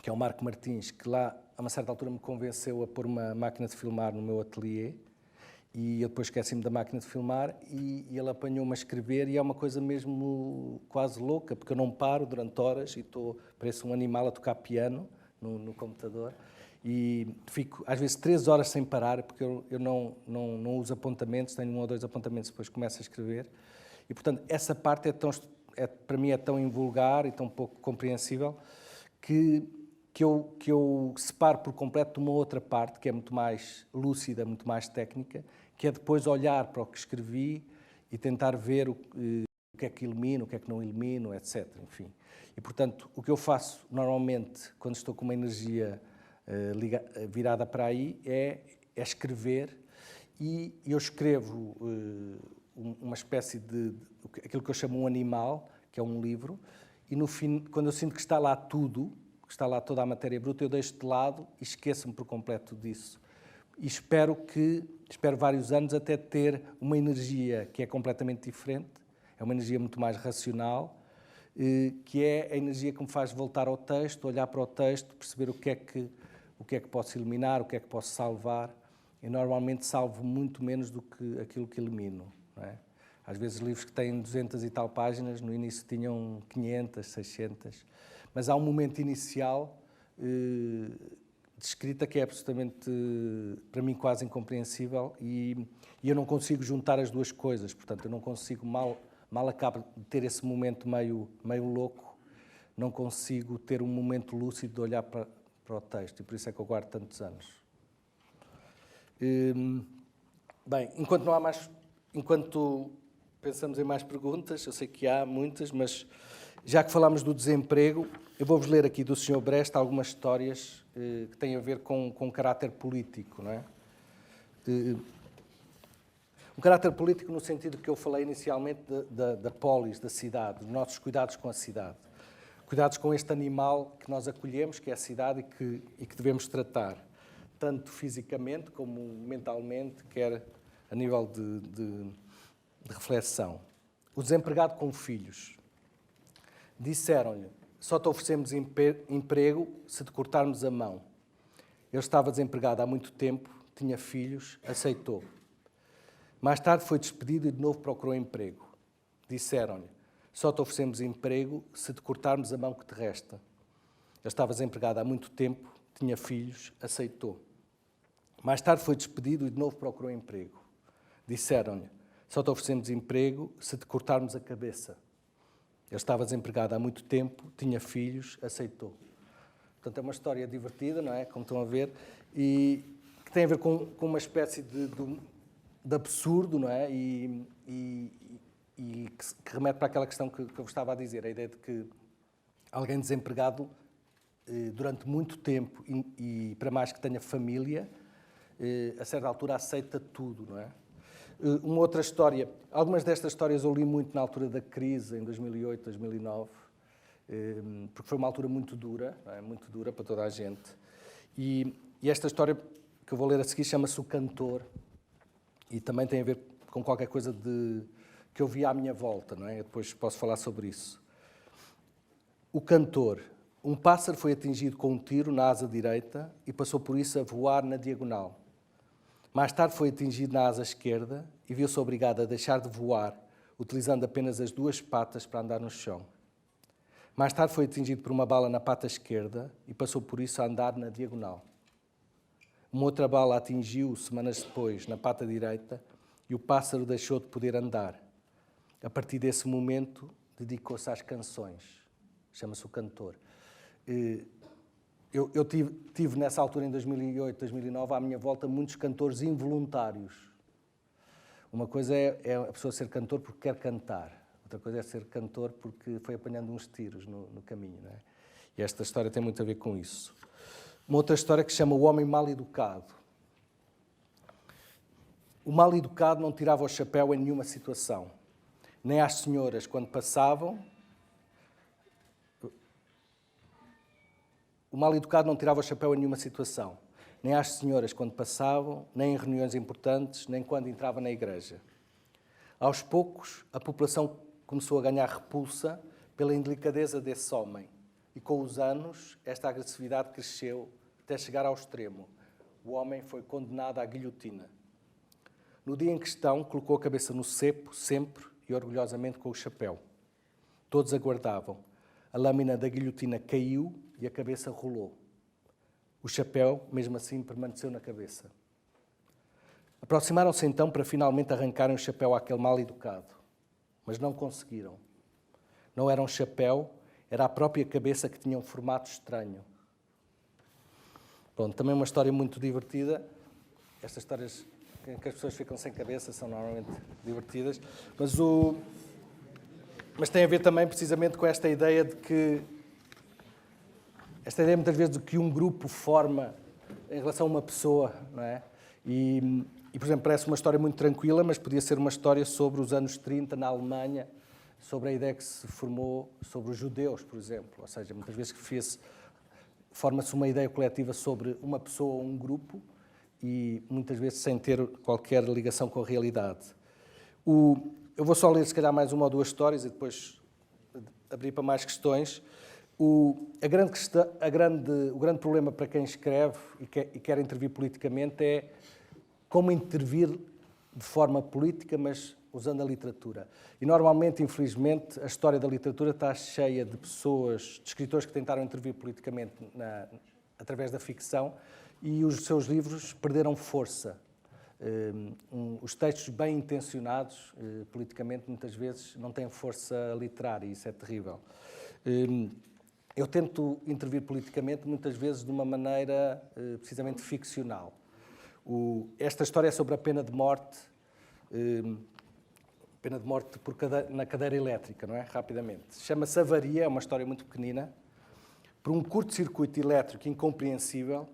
é o Marco Martins, que lá, a uma certa altura, me convenceu a pôr uma máquina de filmar no meu ateliê, e eu depois esqueci-me da máquina de filmar, e ele apanhou-me a escrever, e é uma coisa mesmo quase louca, porque eu não paro durante horas, e pareço um animal a tocar piano no computador, e fico, às vezes, 3 horas sem parar, porque eu não uso apontamentos, tenho 1 ou 2 apontamentos, depois começo a escrever, e, portanto, essa parte para mim é tão invulgar e tão pouco compreensível, que eu separo por completo de uma outra parte, que é muito mais lúcida, muito mais técnica, que é depois olhar para o que escrevi e tentar ver o que é que elimino, o que é que não elimino, etc. Enfim. E, portanto, o que eu faço normalmente, quando estou com uma energia virada para aí, é escrever, e eu escrevo uma espécie de aquilo que eu chamo um animal, que é um livro, e no fim, quando eu sinto que está lá tudo, que está lá toda a matéria bruta, eu deixo de lado e esqueço-me por completo disso. E espero vários anos até ter uma energia que é completamente diferente, é uma energia muito mais racional, que é a energia que me faz voltar ao texto, olhar para o texto, perceber o que é que posso eliminar, o que é que posso salvar. E normalmente salvo muito menos do que aquilo que elimino, não é? Às vezes livros que têm 200 e tal páginas, no início tinham 500, 600, mas há um momento inicial de escrita que é absolutamente, para mim, quase incompreensível, e eu não consigo juntar as duas coisas. Portanto, eu não consigo, mal acabo de ter esse momento meio louco, não consigo ter um momento lúcido de olhar para o texto, e por isso é que eu guardo tantos anos. Bem, enquanto pensamos em mais perguntas, eu sei que há muitas, mas já que falámos do desemprego, eu vou-vos ler aqui do Sr. Brecht algumas histórias que têm a ver com caráter político, não é? Um caráter político no sentido que eu falei inicialmente da polis, da cidade, dos nossos cuidados com a cidade. Cuidados com este animal que nós acolhemos, que é a cidade, e que devemos tratar, tanto fisicamente como mentalmente, quer a nível de reflexão. O desempregado com filhos. Disseram-lhe: só te oferecemos emprego se te cortarmos a mão. Ele estava desempregado há muito tempo, tinha filhos, aceitou. Mais tarde foi despedido e de novo procurou emprego. Disseram-lhe: só te oferecemos emprego se te cortarmos a mão que te resta. Ele estava desempregado há muito tempo, tinha filhos, aceitou. Mais tarde foi despedido e de novo procurou emprego. Disseram-lhe: só te oferecemos emprego se te cortarmos a cabeça. Ele estava desempregado há muito tempo, tinha filhos, aceitou. Portanto, é uma história divertida, não é? Como estão a ver, e que tem a ver com uma espécie de absurdo, não é? E que remete para aquela questão que eu vos estava a dizer, a ideia de que alguém desempregado durante muito tempo e para mais que tenha família, a certa altura aceita tudo, não é? Uma outra história, algumas destas histórias eu li muito na altura da crise, em 2008, 2009, porque foi uma altura muito dura, não é? Muito dura para toda a gente. E esta história que eu vou ler a seguir chama-se O Cantor, e também tem a ver com qualquer coisa que eu vi à minha volta, não é? Eu depois posso falar sobre isso. O Cantor. Um pássaro foi atingido com um tiro na asa direita e passou por isso a voar na diagonal. Mais tarde foi atingido na asa esquerda e viu-se obrigado a deixar de voar, utilizando apenas as duas patas para andar no chão. Mais tarde foi atingido por uma bala na pata esquerda e passou por isso a andar na diagonal. Uma outra bala atingiu-o semanas depois na pata direita e o pássaro deixou de poder andar. A partir desse momento, dedicou-se às canções. Chama-se O Cantor. Eu tive nessa altura, em 2008, 2009, à minha volta, muitos cantores involuntários. Uma coisa é a pessoa ser cantor porque quer cantar. Outra coisa é ser cantor porque foi apanhando uns tiros no caminho, não é? E esta história tem muito a ver com isso. Uma outra história que se chama O Homem Mal Educado. O mal educado não tirava o chapéu em nenhuma situação. Nem às senhoras quando passavam. O mal educado não tirava o chapéu em nenhuma situação. Nem às senhoras quando passavam, nem em reuniões importantes, nem quando entrava na igreja. Aos poucos, a população começou a ganhar repulsa pela indelicadeza desse homem. E com os anos, esta agressividade cresceu até chegar ao extremo. O homem foi condenado à guilhotina. No dia em questão, colocou a cabeça no cepo, sempre e orgulhosamente com o chapéu. Todos aguardavam. A lâmina da guilhotina caiu e a cabeça rolou. O chapéu, mesmo assim, permaneceu na cabeça. Aproximaram-se então para finalmente arrancarem o chapéu àquele mal educado. Mas não conseguiram. Não era um chapéu, era a própria cabeça que tinha um formato estranho. Bom, também uma história muito divertida. Estas histórias em que as pessoas ficam sem cabeça são normalmente divertidas. Mas tem a ver também precisamente com esta ideia de que... Esta ideia muitas vezes de que um grupo forma em relação a uma pessoa, não é? E, por exemplo, parece uma história muito tranquila, mas podia ser uma história sobre os anos 30 na Alemanha, sobre a ideia que se formou sobre os judeus, por exemplo. Ou seja, muitas vezes forma-se uma ideia coletiva sobre uma pessoa ou um grupo e muitas vezes sem ter qualquer ligação com a realidade. Eu vou só ler, se calhar, mais uma ou duas histórias e depois abrir para mais questões. O grande problema para quem escreve e quer intervir politicamente é como intervir de forma política, mas usando a literatura. E normalmente, infelizmente, a história da literatura está cheia de pessoas, de escritores que tentaram intervir politicamente através da ficção e os seus livros perderam força. Os textos bem intencionados, politicamente, muitas vezes não têm força literária e isso é terrível. Eu tento intervir politicamente, muitas vezes de uma maneira precisamente ficcional. Esta história é sobre a pena de morte na cadeira elétrica, não é? Rapidamente. Chama-se Avaria, é uma história muito pequenina. Por um curto-circuito elétrico incompreensível,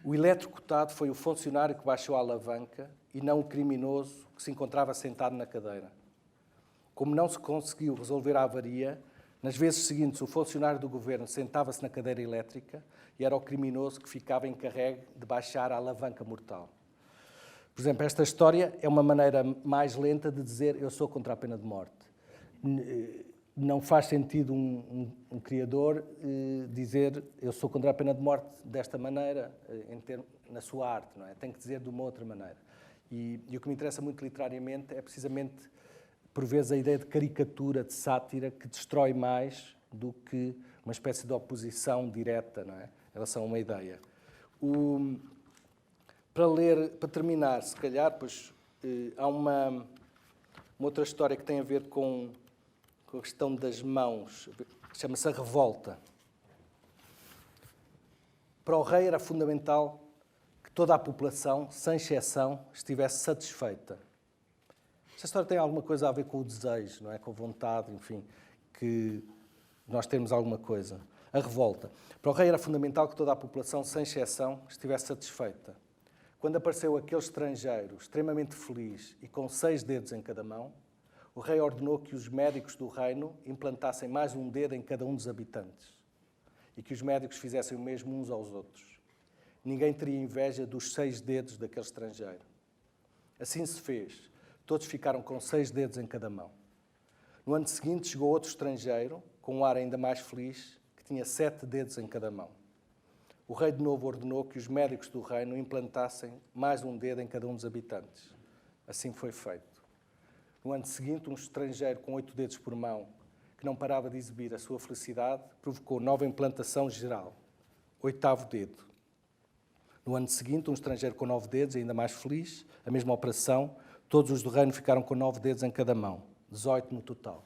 o eletrocutado foi o funcionário que baixou a alavanca e não o criminoso que se encontrava sentado na cadeira. Como não se conseguiu resolver a avaria, nas vezes seguintes o funcionário do governo sentava-se na cadeira elétrica e era o criminoso que ficava encarregue de baixar a alavanca mortal. Por exemplo, esta história é uma maneira mais lenta de dizer eu sou contra a pena de morte. Não faz sentido um criador dizer eu sou contra a pena de morte desta maneira, na sua arte, não é? Tem que dizer de uma outra maneira. E o que me interessa muito literariamente é precisamente por vezes, a ideia de caricatura, de sátira, que destrói mais do que uma espécie de oposição direta, não é? Em relação a uma ideia. Para terminar, se calhar, pois, há uma outra história que tem a ver com a questão das mãos, que chama-se a revolta. Para o rei era fundamental que toda a população, sem exceção, estivesse satisfeita. Esta história tem alguma coisa a ver com o desejo, não é? Com a vontade, enfim, que nós temos alguma coisa. A revolta. Para o rei era fundamental que toda a população, sem exceção, estivesse satisfeita. Quando apareceu aquele estrangeiro extremamente feliz e com 6 dedos em cada mão, o rei ordenou que os médicos do reino implantassem mais um dedo em cada um dos habitantes e que os médicos fizessem o mesmo uns aos outros. Ninguém teria inveja dos 6 dedos daquele estrangeiro. Assim se fez. Todos ficaram com 6 dedos em cada mão. No ano seguinte chegou outro estrangeiro, com um ar ainda mais feliz, que tinha 7 dedos em cada mão. O rei de novo ordenou que os médicos do reino implantassem mais um dedo em cada um dos habitantes. Assim foi feito. No ano seguinte, um estrangeiro com 8 dedos por mão, que não parava de exibir a sua felicidade, provocou nova implantação geral. 8º dedo. No ano seguinte, um estrangeiro com 9 dedos, ainda mais feliz, a mesma operação, todos os do reino ficaram com 9 dedos em cada mão, 18 no total.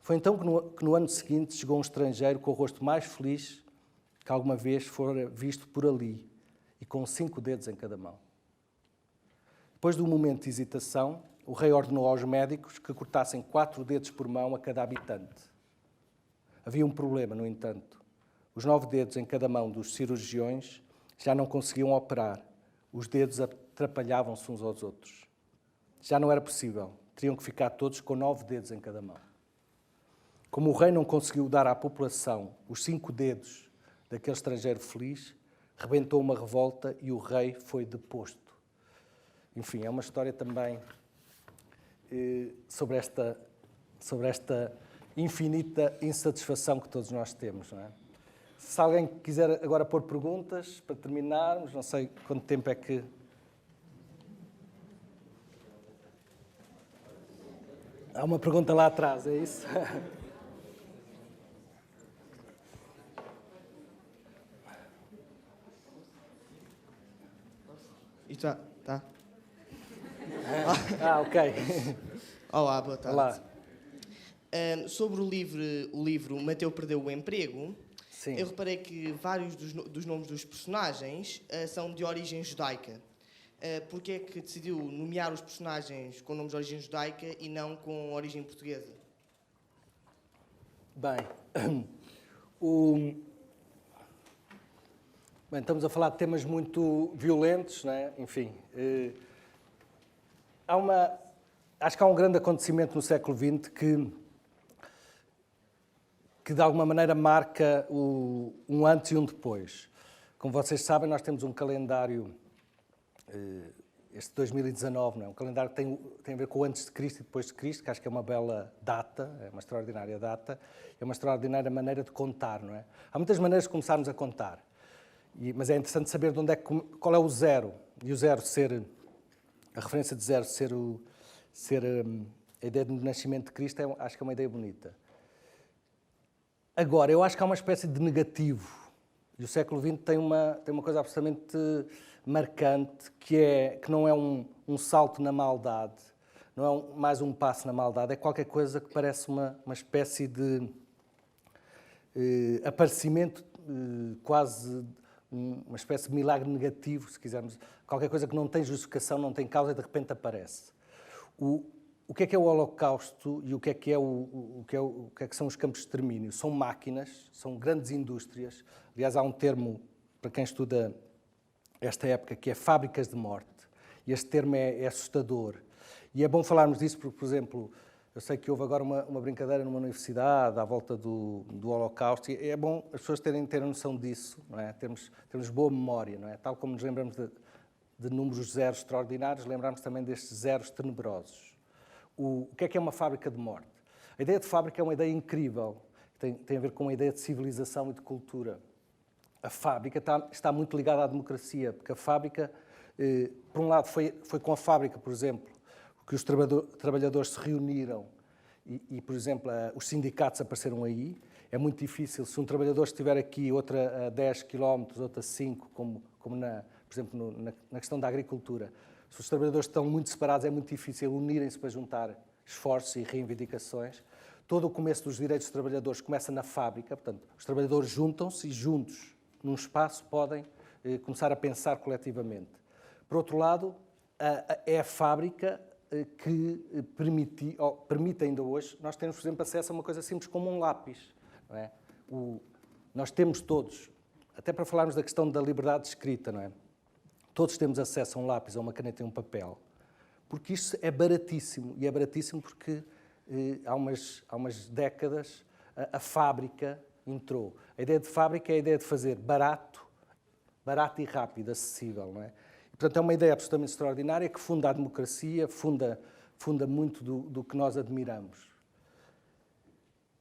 Foi então que no ano seguinte chegou um estrangeiro com o rosto mais feliz que alguma vez fora visto por ali, e com 5 dedos em cada mão. Depois de um momento de hesitação, o rei ordenou aos médicos que cortassem 4 dedos por mão a cada habitante. Havia um problema, no entanto. Os 9 dedos em cada mão dos cirurgiões já não conseguiam operar. Os dedos atrapalhavam-se uns aos outros. Já não era possível. Teriam que ficar todos com 9 dedos em cada mão. Como o rei não conseguiu dar à população os 5 dedos daquele estrangeiro feliz, rebentou uma revolta e o rei foi deposto. Enfim, é uma história também sobre esta infinita insatisfação que todos nós temos, não é? Se alguém quiser agora pôr perguntas, para terminarmos, não sei quanto tempo é que... Há uma pergunta lá atrás, é isso? E tá. Ok. Olá, boa tarde. Olá. Sobre o livro Mateu Perdeu o Emprego, Sim. eu reparei que vários dos nomes dos personagens são de origem judaica. Porquê é que decidiu nomear os personagens com nomes de origem judaica e não com origem portuguesa? Bem, Bem, estamos a falar de temas muito violentos, não é? Enfim, acho que há um grande acontecimento no século XX que de alguma maneira marca um antes e um depois. Como vocês sabem, nós temos um calendário, este 2019, não é? Um calendário que tem a ver com o antes de Cristo e depois de Cristo, que acho que é uma bela data, é uma extraordinária data, é uma extraordinária maneira de contar, não é? Há muitas maneiras de começarmos a contar. Mas é interessante saber de qual é o zero. E o zero ser, a referência de zero ser a ideia do nascimento de Cristo, acho que é uma ideia bonita. Agora, eu acho que há uma espécie de negativo. E o século XX tem uma coisa absolutamente marcante, que não é um salto na maldade, não é mais um passo na maldade, é qualquer coisa que parece uma espécie de aparecimento quase... uma espécie de milagre negativo, se quisermos, qualquer coisa que não tem justificação, não tem causa e de repente aparece. O que é o Holocausto e o que é que são os campos de extermínio? São máquinas, são grandes indústrias. Aliás, há um termo, para quem estuda esta época, que é fábricas de morte. E este termo é assustador. E é bom falarmos disso porque, por exemplo, eu sei que houve agora uma brincadeira numa universidade à volta do Holocausto e é bom as pessoas terem noção disso, não é? Termos boa memória, não é? Tal como nos lembramos de números zeros extraordinários, lembramos também destes zeros tenebrosos. O que é uma fábrica de morte? A ideia de fábrica é uma ideia incrível, tem a ver com uma ideia de civilização e de cultura. A fábrica está muito ligada à democracia, porque a fábrica, por um lado, foi com a fábrica, por exemplo, porque os trabalhadores se reuniram e, por exemplo, os sindicatos apareceram aí. É muito difícil, se um trabalhador estiver aqui, outra a 10 km, outra a 5, como por exemplo, na questão da agricultura. Se os trabalhadores estão muito separados, é muito difícil unirem-se para juntar esforços e reivindicações. Todo o começo dos direitos dos trabalhadores começa na fábrica, portanto, os trabalhadores juntam-se e juntos, num espaço, podem começar a pensar coletivamente. Por outro lado, é a fábrica que permite ainda hoje, nós temos, por exemplo, acesso a uma coisa simples como um lápis. Não é? Nós temos todos, até para falarmos da questão da liberdade de escrita, não é? Todos temos acesso a um lápis, a uma caneta e um papel, porque isto é baratíssimo, e é baratíssimo porque há umas décadas a fábrica entrou. A ideia de fábrica é a ideia de fazer barato e rápido, acessível, não é? E, portanto, é uma ideia absolutamente extraordinária que funda a democracia, funda muito do que nós admiramos.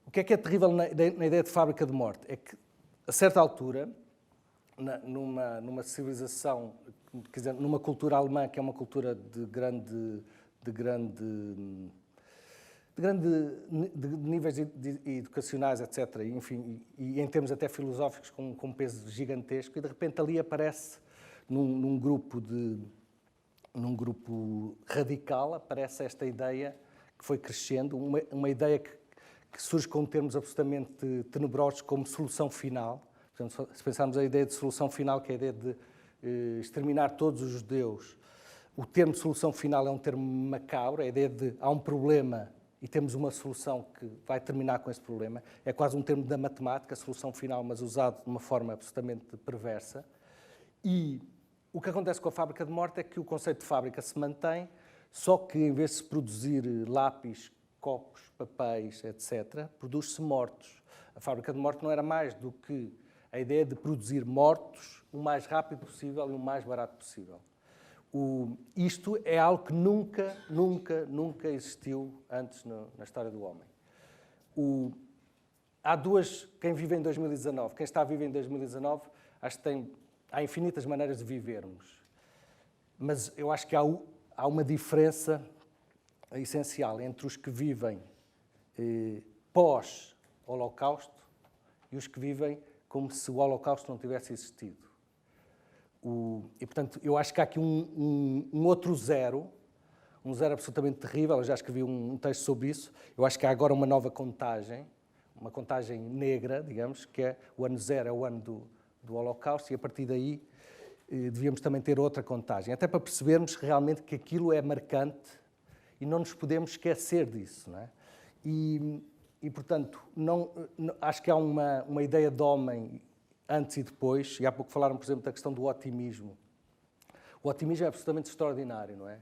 O que é terrível na ideia de fábrica de morte? É que, a certa altura, numa civilização, quer dizer, numa cultura alemã, que é uma cultura de níveis educacionais, etc., enfim, e em termos até filosóficos com peso gigantesco, e de repente ali aparece, num grupo radical, aparece esta ideia que foi crescendo, uma ideia que surge com termos absolutamente tenebrosos como solução final. Portanto, se pensarmos a ideia de solução final, que é a ideia de exterminar todos os judeus, o termo solução final é um termo macabro, a ideia de há um problema e temos uma solução que vai terminar com esse problema. É quase um termo da matemática, solução final, mas usado de uma forma absolutamente perversa. E o que acontece com a fábrica de morte é que o conceito de fábrica se mantém, só que em vez de se produzir lápis, copos, papéis, etc., produz-se mortos. A fábrica de morte não era mais do que a ideia de produzir mortos o mais rápido possível e o mais barato possível. Isto é algo que nunca existiu antes na história do homem. Quem vive em 2019, quem está a viver em 2019, acho que há infinitas maneiras de vivermos. Mas eu acho que há uma diferença essencial entre os que vivem pós-Holocausto e os que vivem como se o Holocausto não tivesse existido. E, portanto, eu acho que há aqui um outro zero, um zero absolutamente terrível. Eu já escrevi um texto sobre isso. Eu acho que há agora uma nova contagem, uma contagem negra, digamos, que é o ano zero, é o ano do Holocausto, e a partir daí devíamos também ter outra contagem, até para percebermos realmente que aquilo é marcante e não nos podemos esquecer disso, não é? E portanto, acho que há uma ideia de homem antes e depois, e há pouco falaram, por exemplo, da questão do otimismo. O otimismo é absolutamente extraordinário, não é?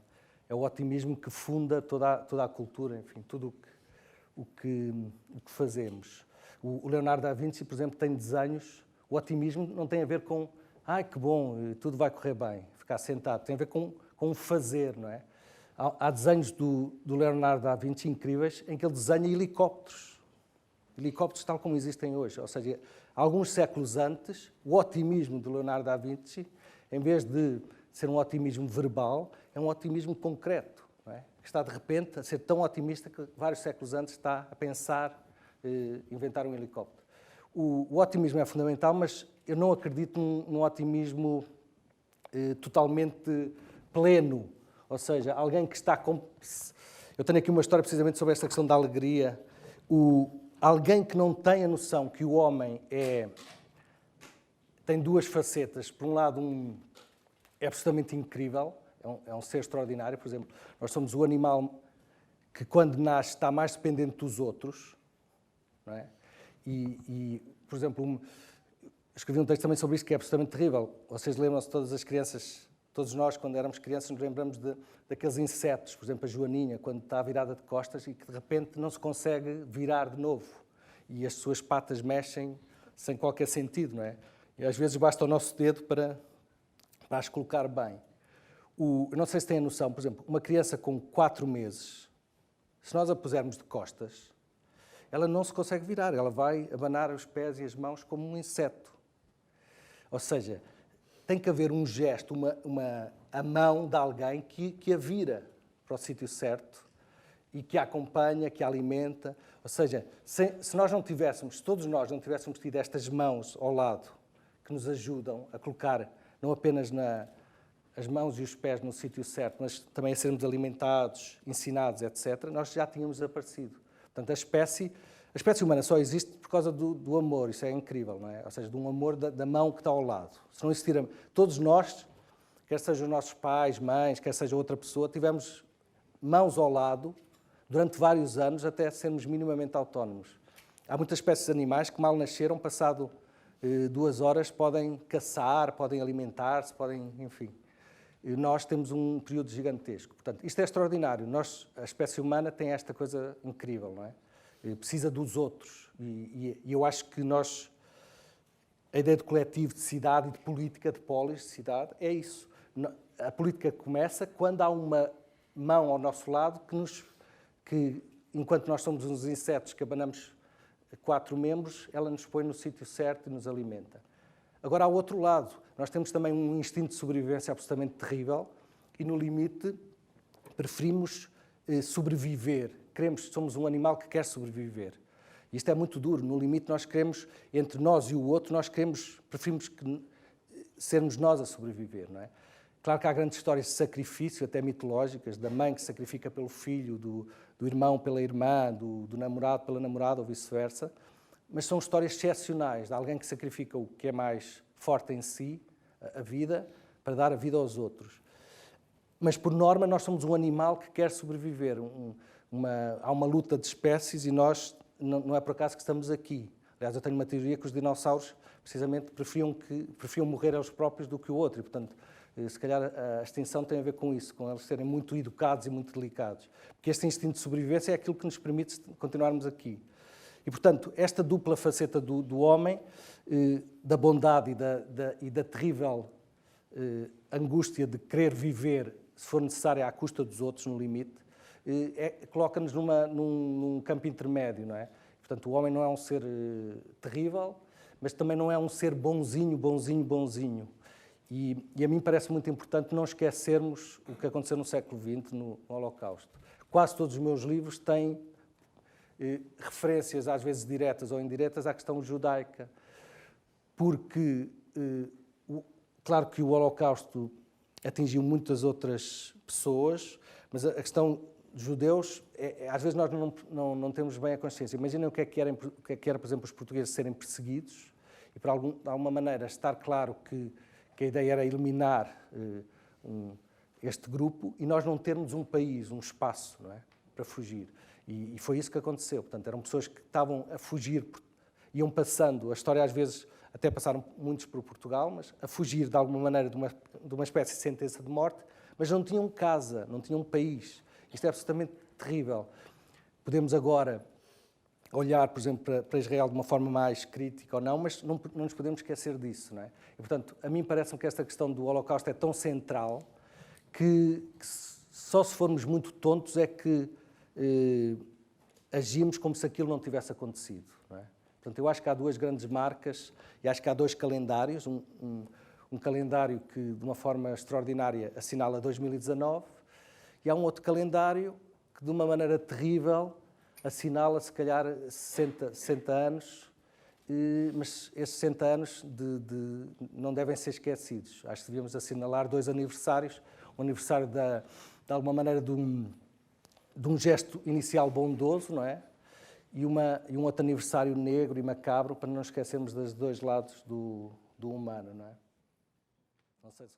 É o otimismo que funda toda a cultura, enfim, tudo o que fazemos. O Leonardo da Vinci, por exemplo, tem desenhos. O otimismo não tem a ver com que bom, tudo vai correr bem, ficar sentado. Tem a ver com o fazer, não é? Há desenhos do Leonardo da Vinci incríveis em que ele desenha helicópteros tal como existem hoje. Ou seja, alguns séculos antes, o otimismo do Leonardo da Vinci, em vez de ser um otimismo verbal, é um otimismo concreto, não é? Que está, de repente, a ser tão otimista que vários séculos antes está a pensar inventar um helicóptero. O otimismo é fundamental, mas eu não acredito num otimismo totalmente pleno. Ou seja, alguém que está com... Eu tenho aqui uma história precisamente sobre esta questão da alegria. Alguém que não tem a noção que o homem tem duas facetas. Por um lado, é absolutamente incrível, é um ser extraordinário. Por exemplo, nós somos o animal que, quando nasce, está mais dependente dos outros. Não é? E, por exemplo, escrevi um texto também sobre isso que é absolutamente terrível. Vocês lembram-se, todas as crianças... Todos nós, quando éramos crianças, nos lembramos daqueles insetos, por exemplo, a joaninha, quando está virada de costas e que, de repente, não se consegue virar de novo. E as suas patas mexem sem qualquer sentido, não é? E, às vezes, basta o nosso dedo para as colocar bem. Eu não sei se têm a noção, por exemplo, uma criança com 4 meses, se nós a pusermos de costas, ela não se consegue virar, ela vai abanar os pés e as mãos como um inseto. Ou seja, tem que haver um gesto, a mão de alguém que a vira. para o sítio certo e que a acompanha, que a alimenta. Ou seja, se nós não tivéssemos, se todos nós não tivéssemos tido estas mãos ao lado que nos ajudam a colocar não apenas as mãos e os pés no sítio certo, mas também a sermos alimentados, ensinados, etc., nós já tínhamos desaparecido. Portanto, a espécie humana só existe por causa do amor, isso é incrível, não é? Ou seja, de um amor da mão que está ao lado. Se não existir, todos nós, quer sejam os nossos pais, mães, quer seja outra pessoa, tivemos mãos ao lado durante vários anos até sermos minimamente autónomos. Há muitas espécies de animais que mal nasceram, passado 2 horas, podem caçar, podem alimentar-se, podem, enfim. Nós temos um período gigantesco. Portanto, isto é extraordinário. A espécie humana tem esta coisa incrível, não é? Precisa dos outros. E eu acho que a ideia de coletivo, de cidade e de política, de polis, de cidade, é isso. A política começa quando há uma mão ao nosso lado que enquanto nós somos uns insetos que abanamos 4 membros, ela nos põe no sítio certo e nos alimenta. Agora, ao outro lado, nós temos também um instinto de sobrevivência absolutamente terrível e, no limite, preferimos sobreviver. Somos um animal que quer sobreviver. E isto é muito duro. No limite, nós queremos, entre nós e o outro, preferimos sermos nós a sobreviver, não é? Claro que há grandes histórias de sacrifício, até mitológicas, da mãe que sacrifica pelo filho, do irmão pela irmã, do namorado pela namorada ou vice-versa, mas são histórias excepcionais de alguém que sacrifica o que é mais forte em si, a vida, para dar a vida aos outros. Mas, por norma, nós somos um animal que quer sobreviver. Há uma luta de espécies e nós, não é por acaso que estamos aqui. Aliás, eu tenho uma teoria que os dinossauros, precisamente, preferiam morrer aos próprios do que o outro. E, portanto, se calhar a extinção tem a ver com isso, com eles serem muito educados e muito delicados. Porque este instinto de sobrevivência é aquilo que nos permite continuarmos aqui. E, portanto, esta dupla faceta do homem, da bondade e da terrível angústia de querer viver, se for necessário, à custa dos outros, no limite, coloca-nos num campo intermédio, não é? Portanto, o homem não é um ser terrível, mas também não é um ser bonzinho. E a mim parece muito importante não esquecermos o que aconteceu no século XX, no Holocausto. Quase todos os meus livros têm referências, às vezes diretas ou indiretas, à questão judaica. Porque, claro que o Holocausto atingiu muitas outras pessoas, mas a questão dos judeus, às vezes nós não temos bem a consciência. Imaginem o que é que era, por exemplo, os portugueses serem perseguidos e, de alguma maneira, estar claro que a ideia era eliminar este grupo e nós não termos um país, um espaço, não é? Para fugir. E foi isso que aconteceu. Portanto, eram pessoas que estavam a fugir, iam passando, a história às vezes até passaram muitos por Portugal, mas a fugir de alguma maneira de uma espécie de sentença de morte, mas não tinham casa, não tinham país. Isto é absolutamente terrível. Podemos agora olhar, por exemplo, para Israel de uma forma mais crítica ou não, mas não nos podemos esquecer disso, não é? E, portanto, a mim parece-me que esta questão do Holocausto é tão central que só se formos muito tontos é que agimos como se aquilo não tivesse acontecido, não é? Portanto, eu acho que há 2 grandes marcas e acho que há 2 calendários. Um calendário que, de uma forma extraordinária, assinala 2019 e há um outro calendário que, de uma maneira terrível, assinala, se calhar, 60 anos, mas esses 60 anos não devem ser esquecidos. Acho que devíamos assinalar 2 aniversários. O aniversário, de alguma maneira, de um gesto inicial bondoso, não é? E um outro aniversário negro e macabro, para não esquecermos dos 2 lados do humano, não é? Não sei se...